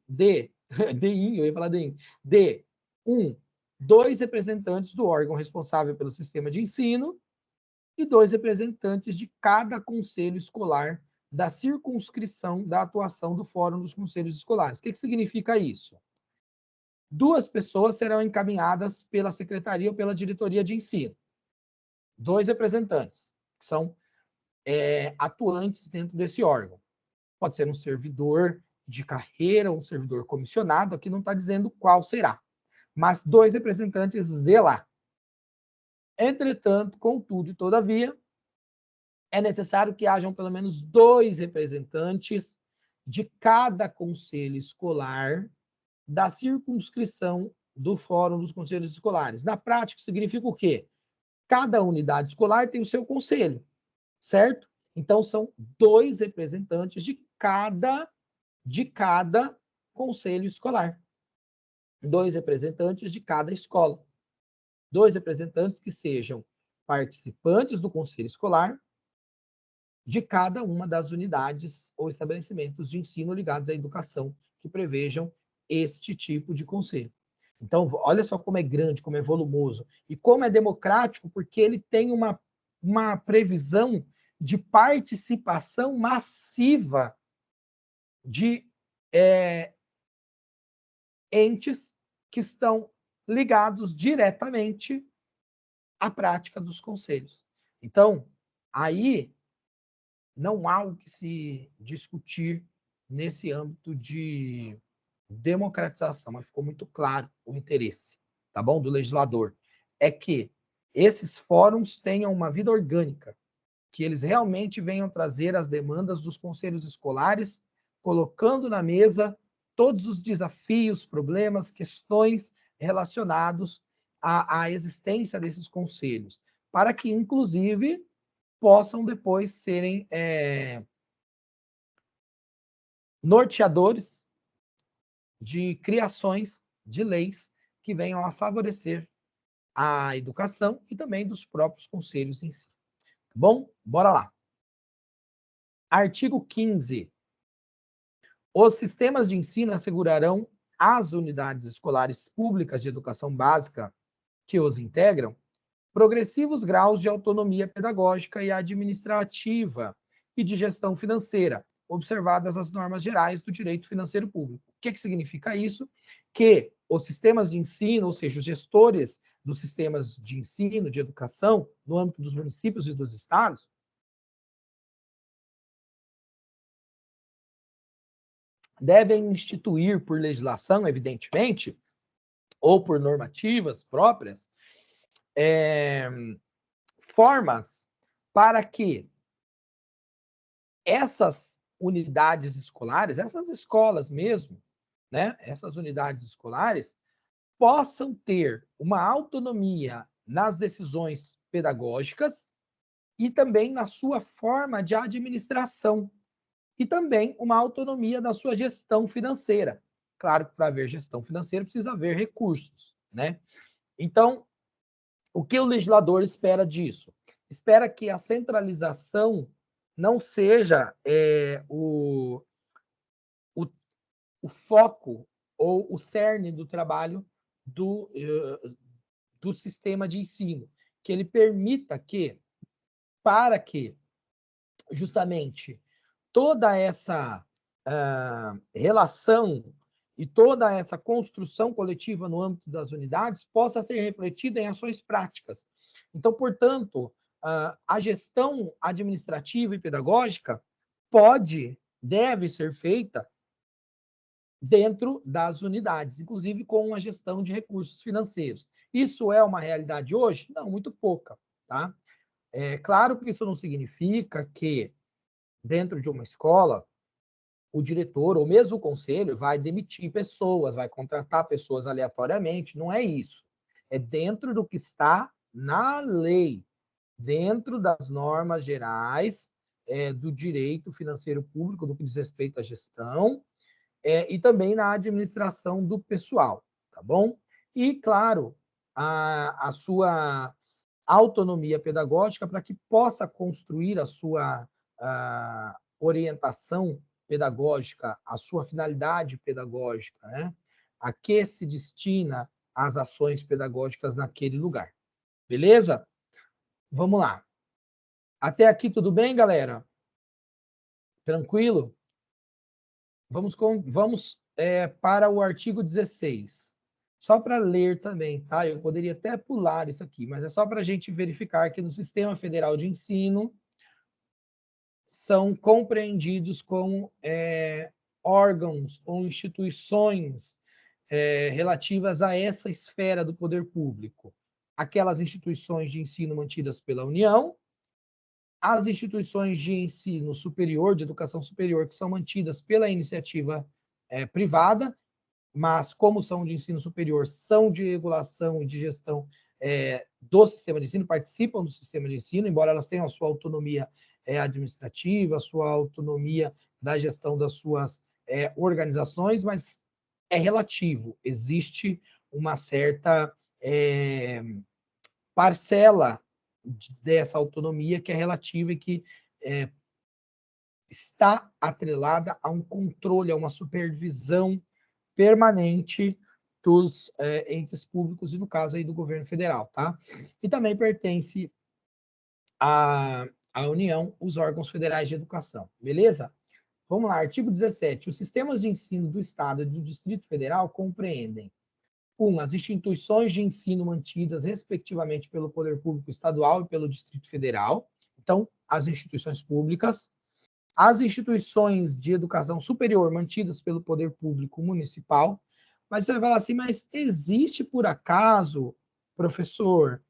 2 representantes do órgão responsável pelo sistema de ensino e 2 representantes de cada conselho escolar da circunscrição da atuação do Fórum dos Conselhos Escolares. O que significa isso? 2 pessoas serão encaminhadas pela secretaria ou pela diretoria de ensino. 2 representantes, que são atuantes dentro desse órgão. Pode ser um servidor de carreira, um servidor comissionado, aqui não está dizendo qual será, mas 2 representantes de lá. Entretanto, contudo e todavia, é necessário que hajam pelo menos 2 representantes de cada conselho escolar da circunscrição do Fórum dos Conselhos Escolares. Na prática, significa o quê? Cada unidade escolar tem o seu conselho, certo? Então, são 2 representantes de cada conselho escolar. 2 representantes de cada escola. 2 representantes que sejam participantes do conselho escolar de cada uma das unidades ou estabelecimentos de ensino ligados à educação que prevejam este tipo de conselho. Então, olha só como é grande, como é volumoso e como é democrático, porque ele tem uma previsão de participação massiva de entes que estão ligados diretamente à prática dos conselhos. Então, aí não há o que se discutir nesse âmbito de democratização, mas ficou muito claro o interesse, tá bom, do legislador, é que esses fóruns tenham uma vida orgânica, que eles realmente venham trazer as demandas dos conselhos escolares, colocando na mesa todos os desafios, problemas, questões relacionados à existência desses conselhos, para que, inclusive, possam depois serem norteadores de criações de leis que venham a favorecer a educação e também dos próprios conselhos em si. Bom, bora lá. Artigo 15. Os sistemas de ensino assegurarão às unidades escolares públicas de educação básica que os integram progressivos graus de autonomia pedagógica e administrativa e de gestão financeira, observadas as normas gerais do direito financeiro público. O que significa isso? Que os sistemas de ensino, ou seja, os gestores dos sistemas de ensino, de educação, no âmbito dos municípios e dos estados, devem instituir por legislação, evidentemente, ou por normativas próprias, formas para que essas unidades escolares, essas escolas mesmo, né, essas unidades escolares, possam ter uma autonomia nas decisões pedagógicas e também na sua forma de administração, e também uma autonomia da sua gestão financeira. Claro que para haver gestão financeira precisa haver recursos, né? Então, o que o legislador espera disso? Espera que a centralização não seja o foco ou o cerne do trabalho do sistema de ensino, que ele permita que, para que justamente toda essa relação e toda essa construção coletiva no âmbito das unidades possa ser refletida em ações práticas. Então, portanto, a gestão administrativa e pedagógica deve ser feita dentro das unidades, inclusive com a gestão de recursos financeiros. Isso é uma realidade hoje? Não, muito pouca, tá? É claro que isso não significa que dentro de uma escola o diretor ou mesmo o conselho vai demitir pessoas, vai contratar pessoas aleatoriamente, não é isso. É dentro do que está na lei, dentro das normas gerais do direito financeiro público, do que diz respeito à gestão, e também na administração do pessoal, tá bom? E, claro, a sua autonomia pedagógica para que possa construir a sua orientação pedagógica, a sua finalidade pedagógica, né? A que se destina as ações pedagógicas naquele lugar. Beleza? Vamos lá. Até aqui tudo bem, galera? Tranquilo? Vamos para o artigo 16. Só para ler também, tá? Eu poderia até pular isso aqui, mas é só para a gente verificar que no Sistema Federal de Ensino são compreendidos como órgãos ou instituições relativas a essa esfera do poder público. Aquelas instituições de ensino mantidas pela União, as instituições de ensino superior, de educação superior, que são mantidas pela iniciativa privada, mas como são de ensino superior, são de regulação e de gestão do sistema de ensino, participam do sistema de ensino, embora elas tenham a sua autonomia administrativa, a sua autonomia da gestão das suas organizações, mas é relativo, existe uma certa parcela dessa autonomia que é relativa e que está atrelada a um controle, a uma supervisão permanente dos entes públicos e, no caso, aí do governo federal, tá? E também pertence à União os órgãos federais de educação, beleza? Vamos lá, artigo 17. Os sistemas de ensino do Estado e do Distrito Federal compreendem 1. As instituições de ensino mantidas, respectivamente, pelo Poder Público Estadual e pelo Distrito Federal. Então, as instituições públicas. As instituições de educação superior mantidas pelo Poder Público Municipal. Mas você vai falar assim, mas existe, por acaso, professor,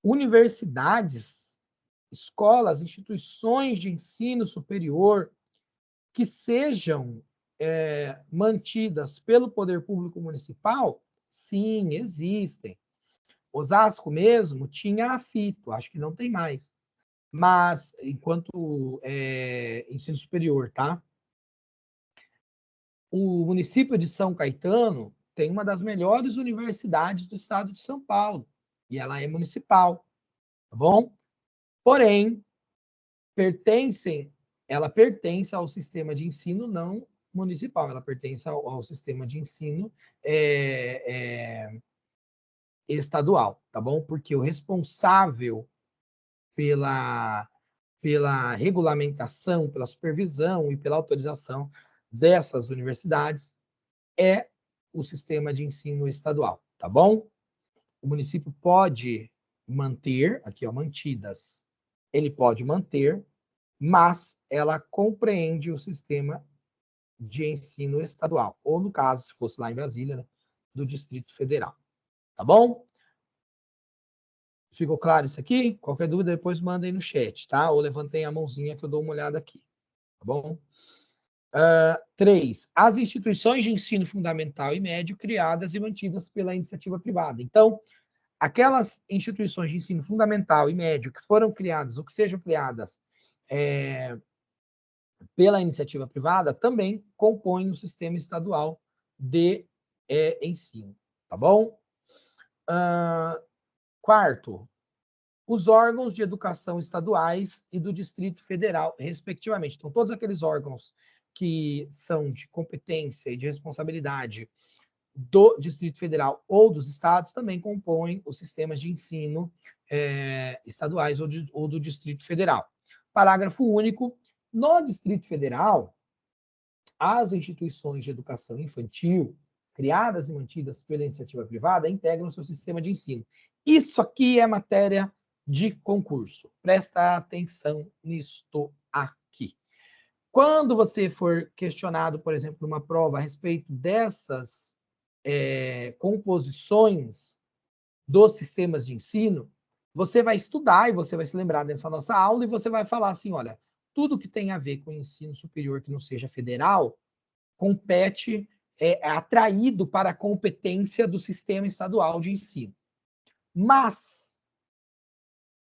universidades, escolas, instituições de ensino superior que sejam mantidas pelo Poder Público Municipal? Sim, existem. Osasco mesmo tinha a FITO, acho que não tem mais. Mas, enquanto ensino superior, tá? O município de São Caetano tem uma das melhores universidades do estado de São Paulo, e ela é municipal, tá bom? Porém, ela pertence ao sistema de ensino não municipal, ela pertence ao sistema de ensino estadual, tá bom? Porque o responsável pela regulamentação, pela supervisão e pela autorização dessas universidades é o sistema de ensino estadual, tá bom? O município pode manter, aqui ó, mantidas, ele pode manter, mas ela compreende o sistema de ensino estadual, ou no caso, se fosse lá em Brasília, né, do Distrito Federal. Tá bom? Ficou claro isso aqui? Qualquer dúvida, depois manda aí no chat, tá? Ou levantei a mãozinha que eu dou uma olhada aqui. Tá bom? 3. As instituições de ensino fundamental e médio criadas e mantidas pela iniciativa privada. Então, aquelas instituições de ensino fundamental e médio que foram criadas ou que sejam criadas pela iniciativa privada também compõem o sistema estadual de ensino. Tá bom? 4. Os órgãos de educação estaduais e do Distrito Federal, respectivamente. Então, todos aqueles órgãos que são de competência e de responsabilidade do Distrito Federal ou dos estados também compõem os sistemas de ensino estaduais ou do Distrito Federal. Parágrafo único. No Distrito Federal, as instituições de educação infantil, criadas e mantidas pela iniciativa privada, integram o seu sistema de ensino. Isso aqui é matéria de concurso. Presta atenção nisto aqui. Quando você for questionado, por exemplo, numa prova a respeito dessas composições dos sistemas de ensino, você vai estudar e você vai se lembrar dessa nossa aula e você vai falar assim, olha, tudo que tem a ver com ensino superior que não seja federal compete, é atraído para a competência do sistema estadual de ensino. Mas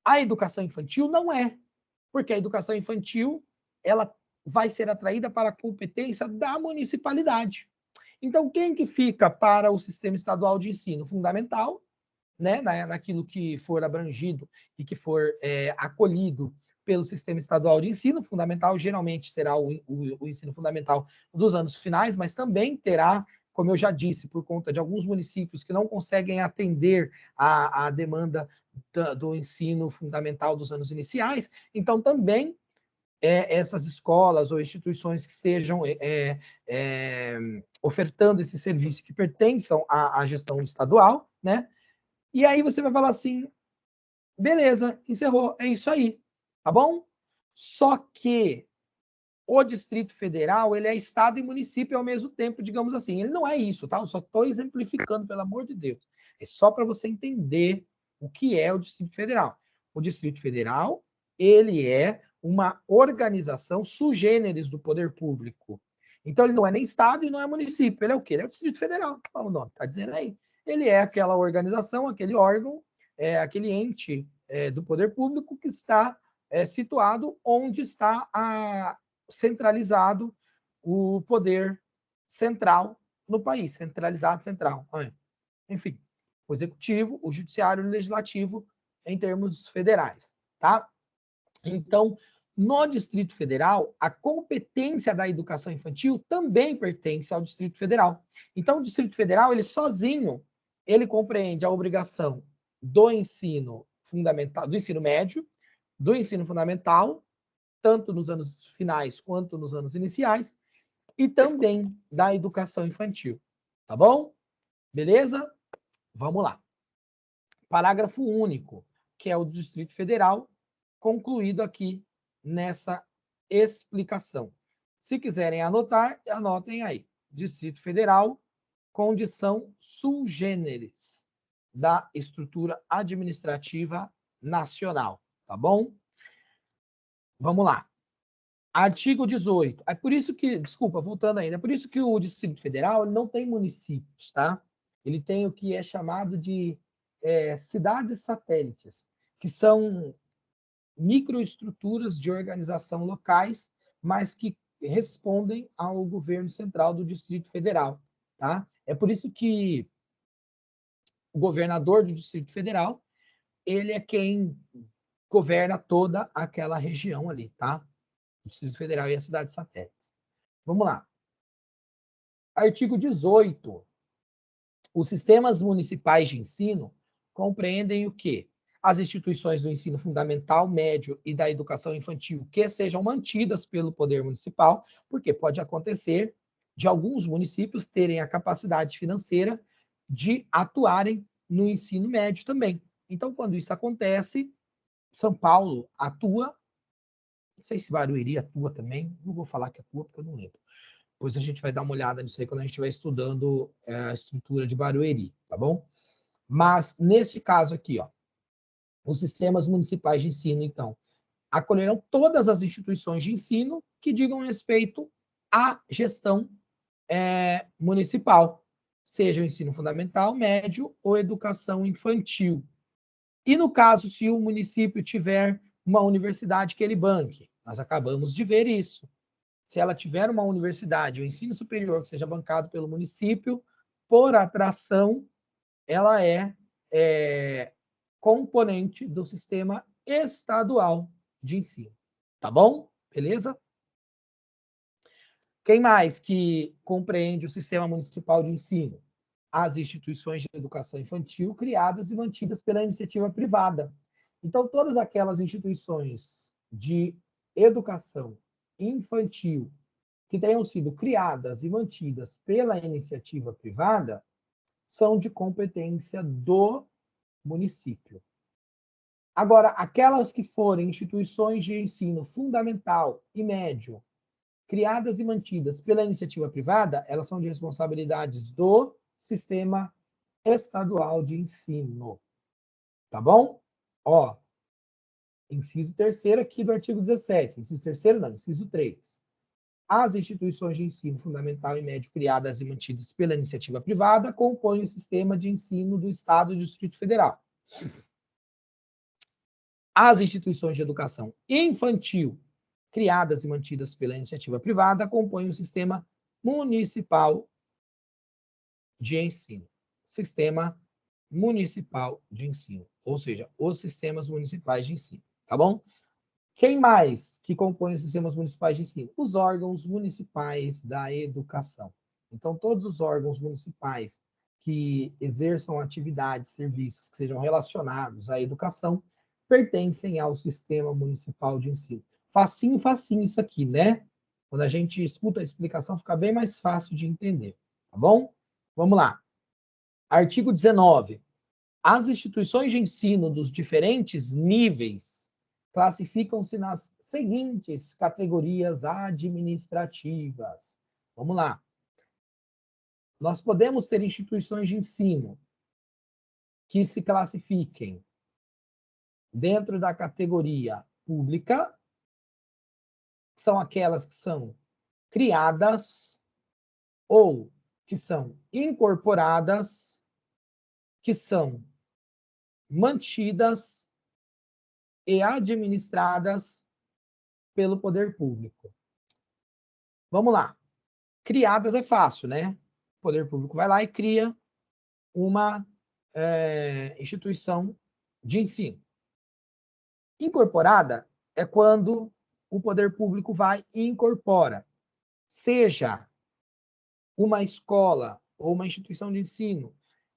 a educação infantil não é, porque a educação infantil ela vai ser atraída para a competência da municipalidade. Então, quem que fica para o sistema estadual de ensino fundamental, né, naquilo que for abrangido e que for acolhido pelo sistema estadual de ensino fundamental, geralmente será o ensino fundamental dos anos finais, mas também terá, como eu já disse, por conta de alguns municípios que não conseguem atender a demanda do ensino fundamental dos anos iniciais, então também essas escolas ou instituições que estejam ofertando esse serviço que pertençam à gestão estadual, né? E aí você vai falar assim, beleza, encerrou, é isso aí, tá bom? Só que o Distrito Federal, ele é estado e município ao mesmo tempo, digamos assim. Ele não é isso, tá? Eu só estou exemplificando, pelo amor de Deus. É só para você entender o que é o Distrito Federal. O Distrito Federal, ele é uma organização sui generis do poder público. Então, ele não é nem estado e não é município. Ele é o quê? Ele é o Distrito Federal. O nome está dizendo aí. Ele é aquela organização, aquele órgão, aquele ente do poder público que está situado onde está centralizado o poder central no país, centralizado, central. Enfim, o executivo, o judiciário e o legislativo em termos federais, tá? Então, no Distrito Federal, a competência da educação infantil também pertence ao Distrito Federal. Então, o Distrito Federal, ele sozinho, ele compreende a obrigação do ensino fundamental, do ensino médio, do ensino fundamental, tanto nos anos finais quanto nos anos iniciais, e também da educação infantil. Tá bom? Beleza? Vamos lá. Parágrafo único, que é o do Distrito Federal, concluído aqui nessa explicação. Se quiserem anotar, anotem aí. Distrito Federal, condição sui generis da estrutura administrativa nacional. Tá bom? Vamos lá. Artigo 18. É por isso que, desculpa, voltando ainda, é por isso que o Distrito Federal ele não tem municípios, tá? Ele tem o que é chamado de cidades satélites, que são microestruturas de organização locais, mas que respondem ao governo central do Distrito Federal, tá? É por isso que o governador do Distrito Federal, ele é quem governa toda aquela região ali, tá? O Distrito Federal e as cidades satélites. Vamos lá. Artigo 18. Os sistemas municipais de ensino compreendem o quê? As instituições do ensino fundamental, médio e da educação infantil que sejam mantidas pelo poder municipal, porque pode acontecer de alguns municípios terem a capacidade financeira de atuarem no ensino médio também. Então, quando isso acontece, São Paulo atua Não sei se Barueri atua também, não vou falar que atua porque eu não lembro. Depois a gente vai dar uma olhada nisso aí quando a gente estiver estudando a estrutura de Barueri, tá bom? Mas, neste caso aqui, ó, os sistemas municipais de ensino, então, acolherão todas as instituições de ensino que digam respeito à gestão municipal, seja o ensino fundamental, médio ou educação infantil. E no caso, se o município tiver uma universidade que ele banque, nós acabamos de ver isso. Se ela tiver uma universidade, o ensino superior que seja bancado pelo município, por atração, ela é componente do sistema estadual de ensino. Tá bom? Beleza? Quem mais que compreende o sistema municipal de ensino? As instituições de educação infantil criadas e mantidas pela iniciativa privada. Então, todas aquelas instituições de educação infantil que tenham sido criadas e mantidas pela iniciativa privada são de competência do município. Agora, aquelas que forem instituições de ensino fundamental e médio, criadas e mantidas pela iniciativa privada, elas são de responsabilidades do sistema estadual de ensino. Tá bom? Ó, inciso 3º aqui do artigo 17. Inciso 3º não, inciso 3. As instituições de ensino fundamental e médio criadas e mantidas pela iniciativa privada compõem o sistema de ensino do Estado e do Distrito Federal. As instituições de educação infantil criadas e mantidas pela iniciativa privada compõem o sistema municipal de ensino. Sistema municipal de ensino, ou seja, os sistemas municipais de ensino, tá bom? Quem mais que compõe os sistemas municipais de ensino? Os órgãos municipais da educação. Então, todos os órgãos municipais que exerçam atividades, serviços que sejam relacionados à educação, pertencem ao sistema municipal de ensino. Facinho, facinho isso aqui, né? Quando a gente escuta a explicação, fica bem mais fácil de entender, tá bom? Vamos lá. Artigo 19. As instituições de ensino dos diferentes níveis classificam-se nas seguintes categorias administrativas. Vamos lá. Nós podemos ter instituições de ensino que se classifiquem dentro da categoria pública, que são aquelas que são criadas ou que são incorporadas, que são mantidas e administradas pelo poder público. Vamos lá. Criadas é fácil, né? O poder público vai lá e cria uma instituição de ensino. Incorporada é quando o poder público vai e incorpora, seja uma escola ou uma instituição de ensino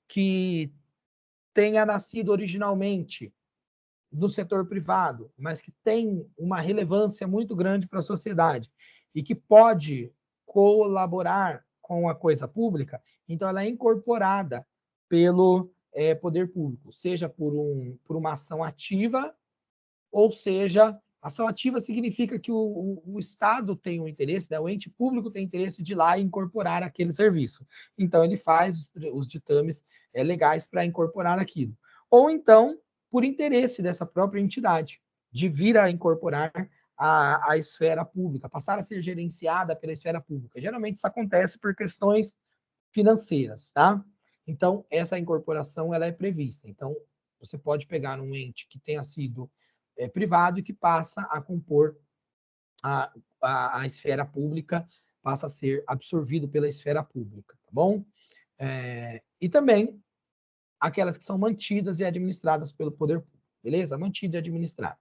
que tenha nascido originalmente no setor privado, mas que tem uma relevância muito grande para a sociedade e que pode colaborar com a coisa pública, então ela é incorporada pelo poder público, seja por uma ação ativa, ou seja, ação ativa significa que o Estado tem um interesse, né? O ente público tem interesse de ir lá e incorporar aquele serviço. Então, ele faz os ditames legais para incorporar aquilo. Ou então, por interesse dessa própria entidade, de vir a incorporar a esfera pública, passar a ser gerenciada pela esfera pública. Geralmente, isso acontece por questões financeiras, tá? Então, essa incorporação ela é prevista. Então, você pode pegar um ente que tenha sido privado e que passa a compor a esfera pública, passa a ser absorvido pela esfera pública, tá bom? E também aquelas que são mantidas e administradas pelo poder público, beleza? Mantida e administrada.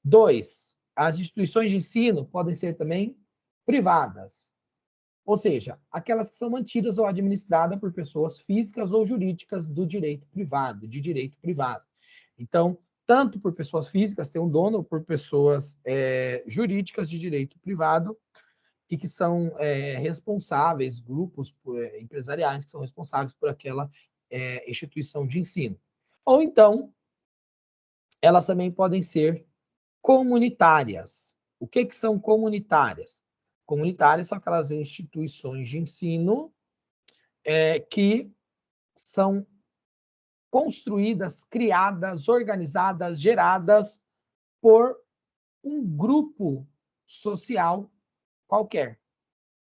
2, as instituições de ensino podem ser também privadas, ou seja, aquelas que são mantidas ou administradas por pessoas físicas ou jurídicas do direito privado, de direito privado. Então, tanto por pessoas físicas, tem um dono, ou por pessoas jurídicas de direito privado, e que são responsáveis, grupos empresariais que são responsáveis por aquela instituição de ensino. Ou então, elas também podem ser comunitárias. O que são comunitárias? Comunitárias são aquelas instituições de ensino que são construídas, criadas, organizadas, geradas por um grupo social qualquer,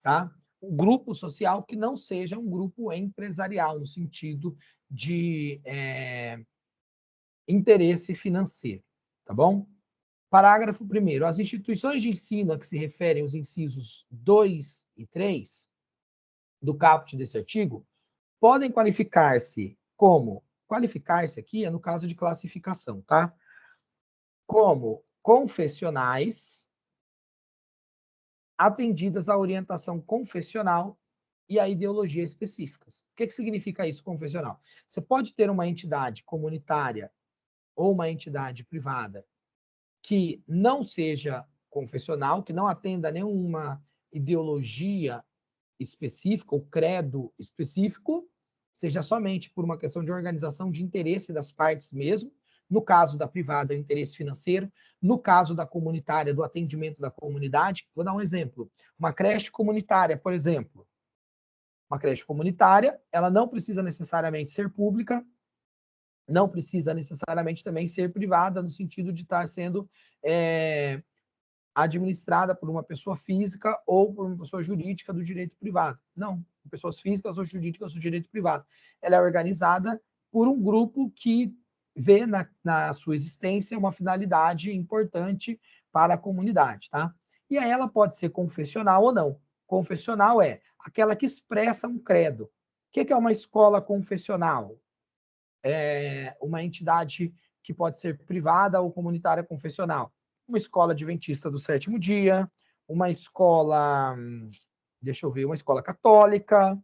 tá? Um grupo social que não seja um grupo empresarial, no sentido de interesse financeiro, tá bom? Parágrafo 1º. As instituições de ensino a que se referem os incisos 2 e 3 do caput desse artigo podem qualificar-se como, qualificar-se aqui é no caso de classificação, tá? Como confessionais, atendidas à orientação confessional e à ideologia específicas. O que significa isso, confessional? Você pode ter uma entidade comunitária ou uma entidade privada que não seja confessional, que não atenda a nenhuma ideologia específica ou credo específico, seja somente por uma questão de organização de interesse das partes mesmo, no caso da privada, o interesse financeiro, no caso da comunitária, do atendimento da comunidade. Vou dar um exemplo. Uma creche comunitária, por exemplo. Uma creche comunitária, ela não precisa necessariamente ser pública, não precisa necessariamente também ser privada, no sentido de estar sendo administrada por uma pessoa física ou por uma pessoa jurídica do direito privado. Não, pessoas físicas ou jurídicas do direito privado. Ela é organizada por um grupo que vê na sua existência uma finalidade importante para a comunidade, tá? E aí ela pode ser confessional ou não. Confessional é aquela que expressa um credo. O que é uma escola confessional? É uma entidade que pode ser privada ou comunitária confessional. Uma escola adventista do sétimo dia, uma escola, deixa eu ver, uma escola católica,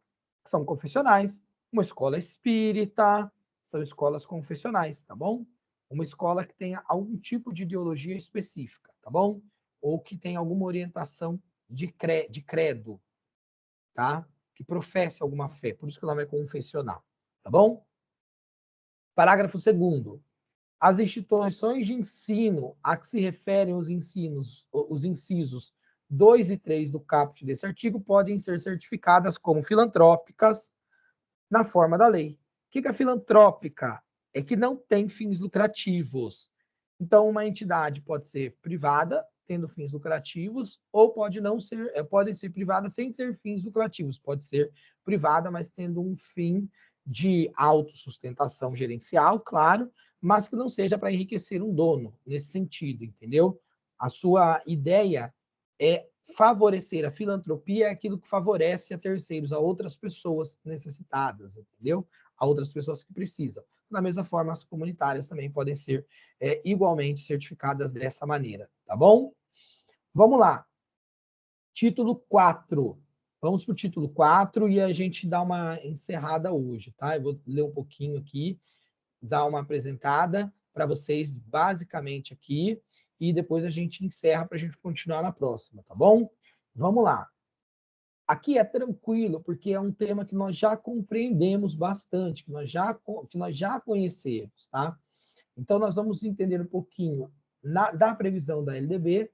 são confessionais, uma escola espírita, são escolas confessionais, tá bom? Uma escola que tenha algum tipo de ideologia específica, tá bom? Ou que tenha alguma orientação de credo, tá? Que professe alguma fé, por isso que o nome é confessional, tá bom? Parágrafo 2º. As instituições de ensino a que se referem os incisos 2 e 3 do caput desse artigo podem ser certificadas como filantrópicas na forma da lei. O que é filantrópica? É que não tem fins lucrativos. Então, uma entidade pode ser privada, tendo fins lucrativos, ou pode ser privada sem ter fins lucrativos. Pode ser privada, mas tendo um fim de autossustentação gerencial, claro, mas que não seja para enriquecer um dono, nesse sentido, entendeu? A sua ideia é favorecer a filantropia, é aquilo que favorece a terceiros, a outras pessoas necessitadas, entendeu? A outras pessoas que precisam. Da mesma forma, as comunitárias também podem ser igualmente certificadas dessa maneira, tá bom? Vamos lá. Título 4. Vamos para o título 4 e a gente dá uma encerrada hoje, tá? Eu vou ler um pouquinho aqui, dar uma apresentada para vocês, basicamente aqui, e depois a gente encerra para a gente continuar na próxima, tá bom? Vamos lá. Aqui é tranquilo, porque é um tema que nós já compreendemos bastante, que nós já conhecemos, tá? Então, nós vamos entender um pouquinho da previsão da LDB,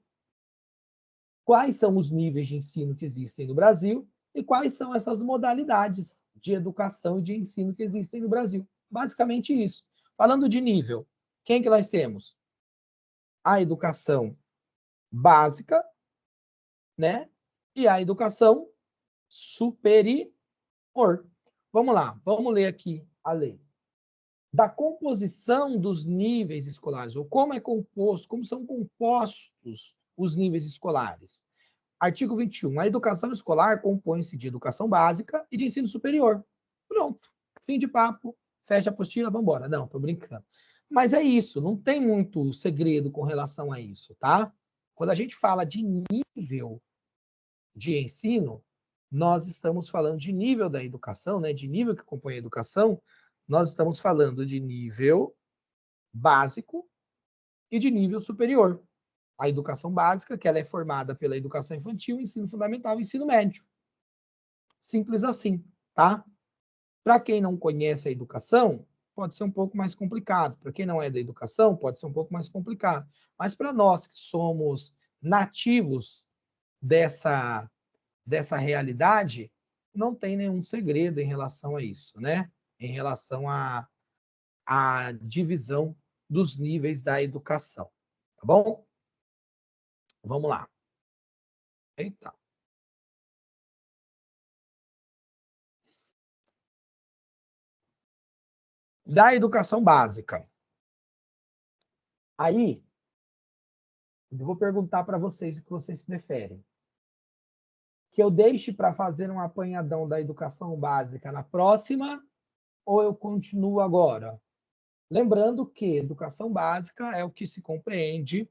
quais são os níveis de ensino que existem no Brasil e quais são essas modalidades de educação e de ensino que existem no Brasil. Basicamente isso. Falando de nível, quem que nós temos? A educação básica, né? E a educação superior. Vamos lá, vamos ler aqui a lei. Da composição dos níveis escolares, ou como é composto, como são compostos os níveis escolares. Artigo 21. A educação escolar compõe-se de educação básica e de ensino superior. Pronto. Fim de papo. Fecha a apostila, vamos embora. Não, tô brincando. Mas é isso, não tem muito segredo com relação a isso, tá? Quando a gente fala de nível de ensino, nós estamos falando de nível da educação, né? De nível que compõe a educação, nós estamos falando de nível básico e de nível superior. A educação básica, que ela é formada pela educação infantil, ensino fundamental e ensino médio. Simples assim, tá? Para quem não conhece a educação, pode ser um pouco mais complicado. Para quem não é da educação, pode ser um pouco mais complicado. Mas para nós que somos nativos dessa realidade, não tem nenhum segredo em relação a isso, né? Em relação à divisão dos níveis da educação, tá bom? Vamos lá. Eita. Da educação básica. Aí, eu vou perguntar para vocês o que vocês preferem. Que eu deixe para fazer um apanhadão da educação básica na próxima ou eu continuo agora? Lembrando que educação básica é o que se compreende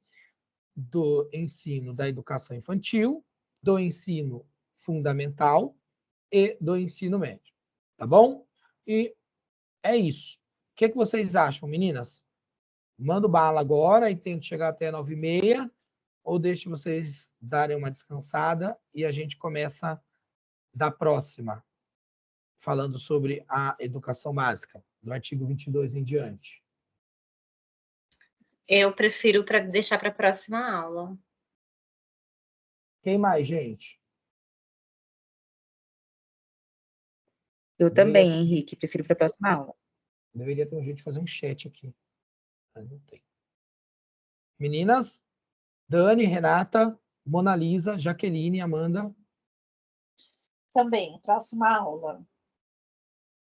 do ensino da educação infantil, do ensino fundamental e do ensino médio. Tá bom? E é isso. O que vocês acham, meninas? Mando bala agora e tento chegar até 9h30, ou deixo vocês darem uma descansada e a gente começa da próxima, falando sobre a educação básica, do artigo 22 em diante. Eu prefiro deixar para a próxima aula. Quem mais, gente? Eu também, Henrique, prefiro para a próxima aula. Deveria ter um jeito de fazer um chat aqui, mas não tem. Meninas, Dani, Renata, Mona Lisa, Jaqueline, Amanda. Também, próxima aula.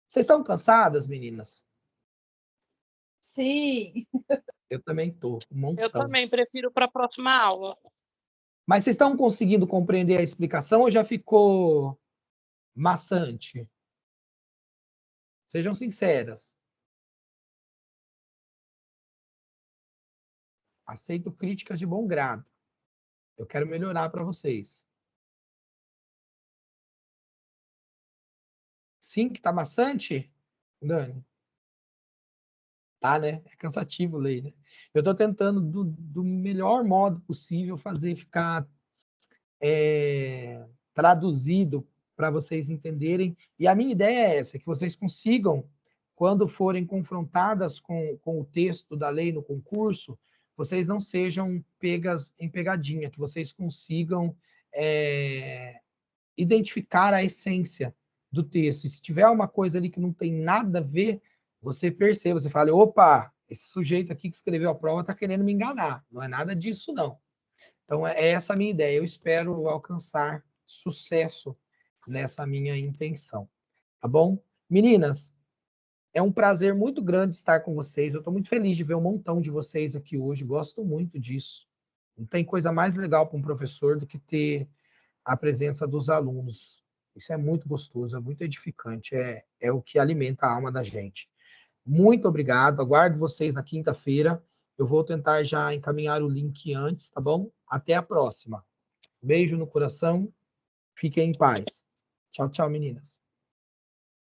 Vocês estão cansadas, meninas? Sim. Eu também estou, um montão. Eu também prefiro para a próxima aula. Mas vocês estão conseguindo compreender a explicação ou já ficou maçante? Sejam sinceras. Aceito críticas de bom grado. Eu quero melhorar para vocês. Sim, que tá maçante, Dani? Tá, né? É cansativo ler, né? Eu estou tentando, do melhor modo possível, fazer ficar traduzido para vocês entenderem. E a minha ideia é essa, que vocês consigam, quando forem confrontadas com o texto da lei no concurso, vocês não sejam pegas em pegadinha, que vocês consigam identificar a essência do texto. E se tiver uma coisa ali que não tem nada a ver, você perceba, você fala, opa, esse sujeito aqui que escreveu a prova está querendo me enganar. Não é nada disso, não. Então, é essa a minha ideia. Eu espero alcançar sucesso nessa minha intenção. Tá bom? Meninas, é um prazer muito grande estar com vocês. Eu estou muito feliz de ver um montão de vocês aqui hoje. Gosto muito disso. Não tem coisa mais legal para um professor do que ter a presença dos alunos. Isso é muito gostoso, é muito edificante. É o que alimenta a alma da gente. Muito obrigado. Aguardo vocês na quinta-feira. Eu vou tentar já encaminhar o link antes, tá bom? Até a próxima. Beijo no coração. Fiquem em paz. Tchau, tchau, meninas.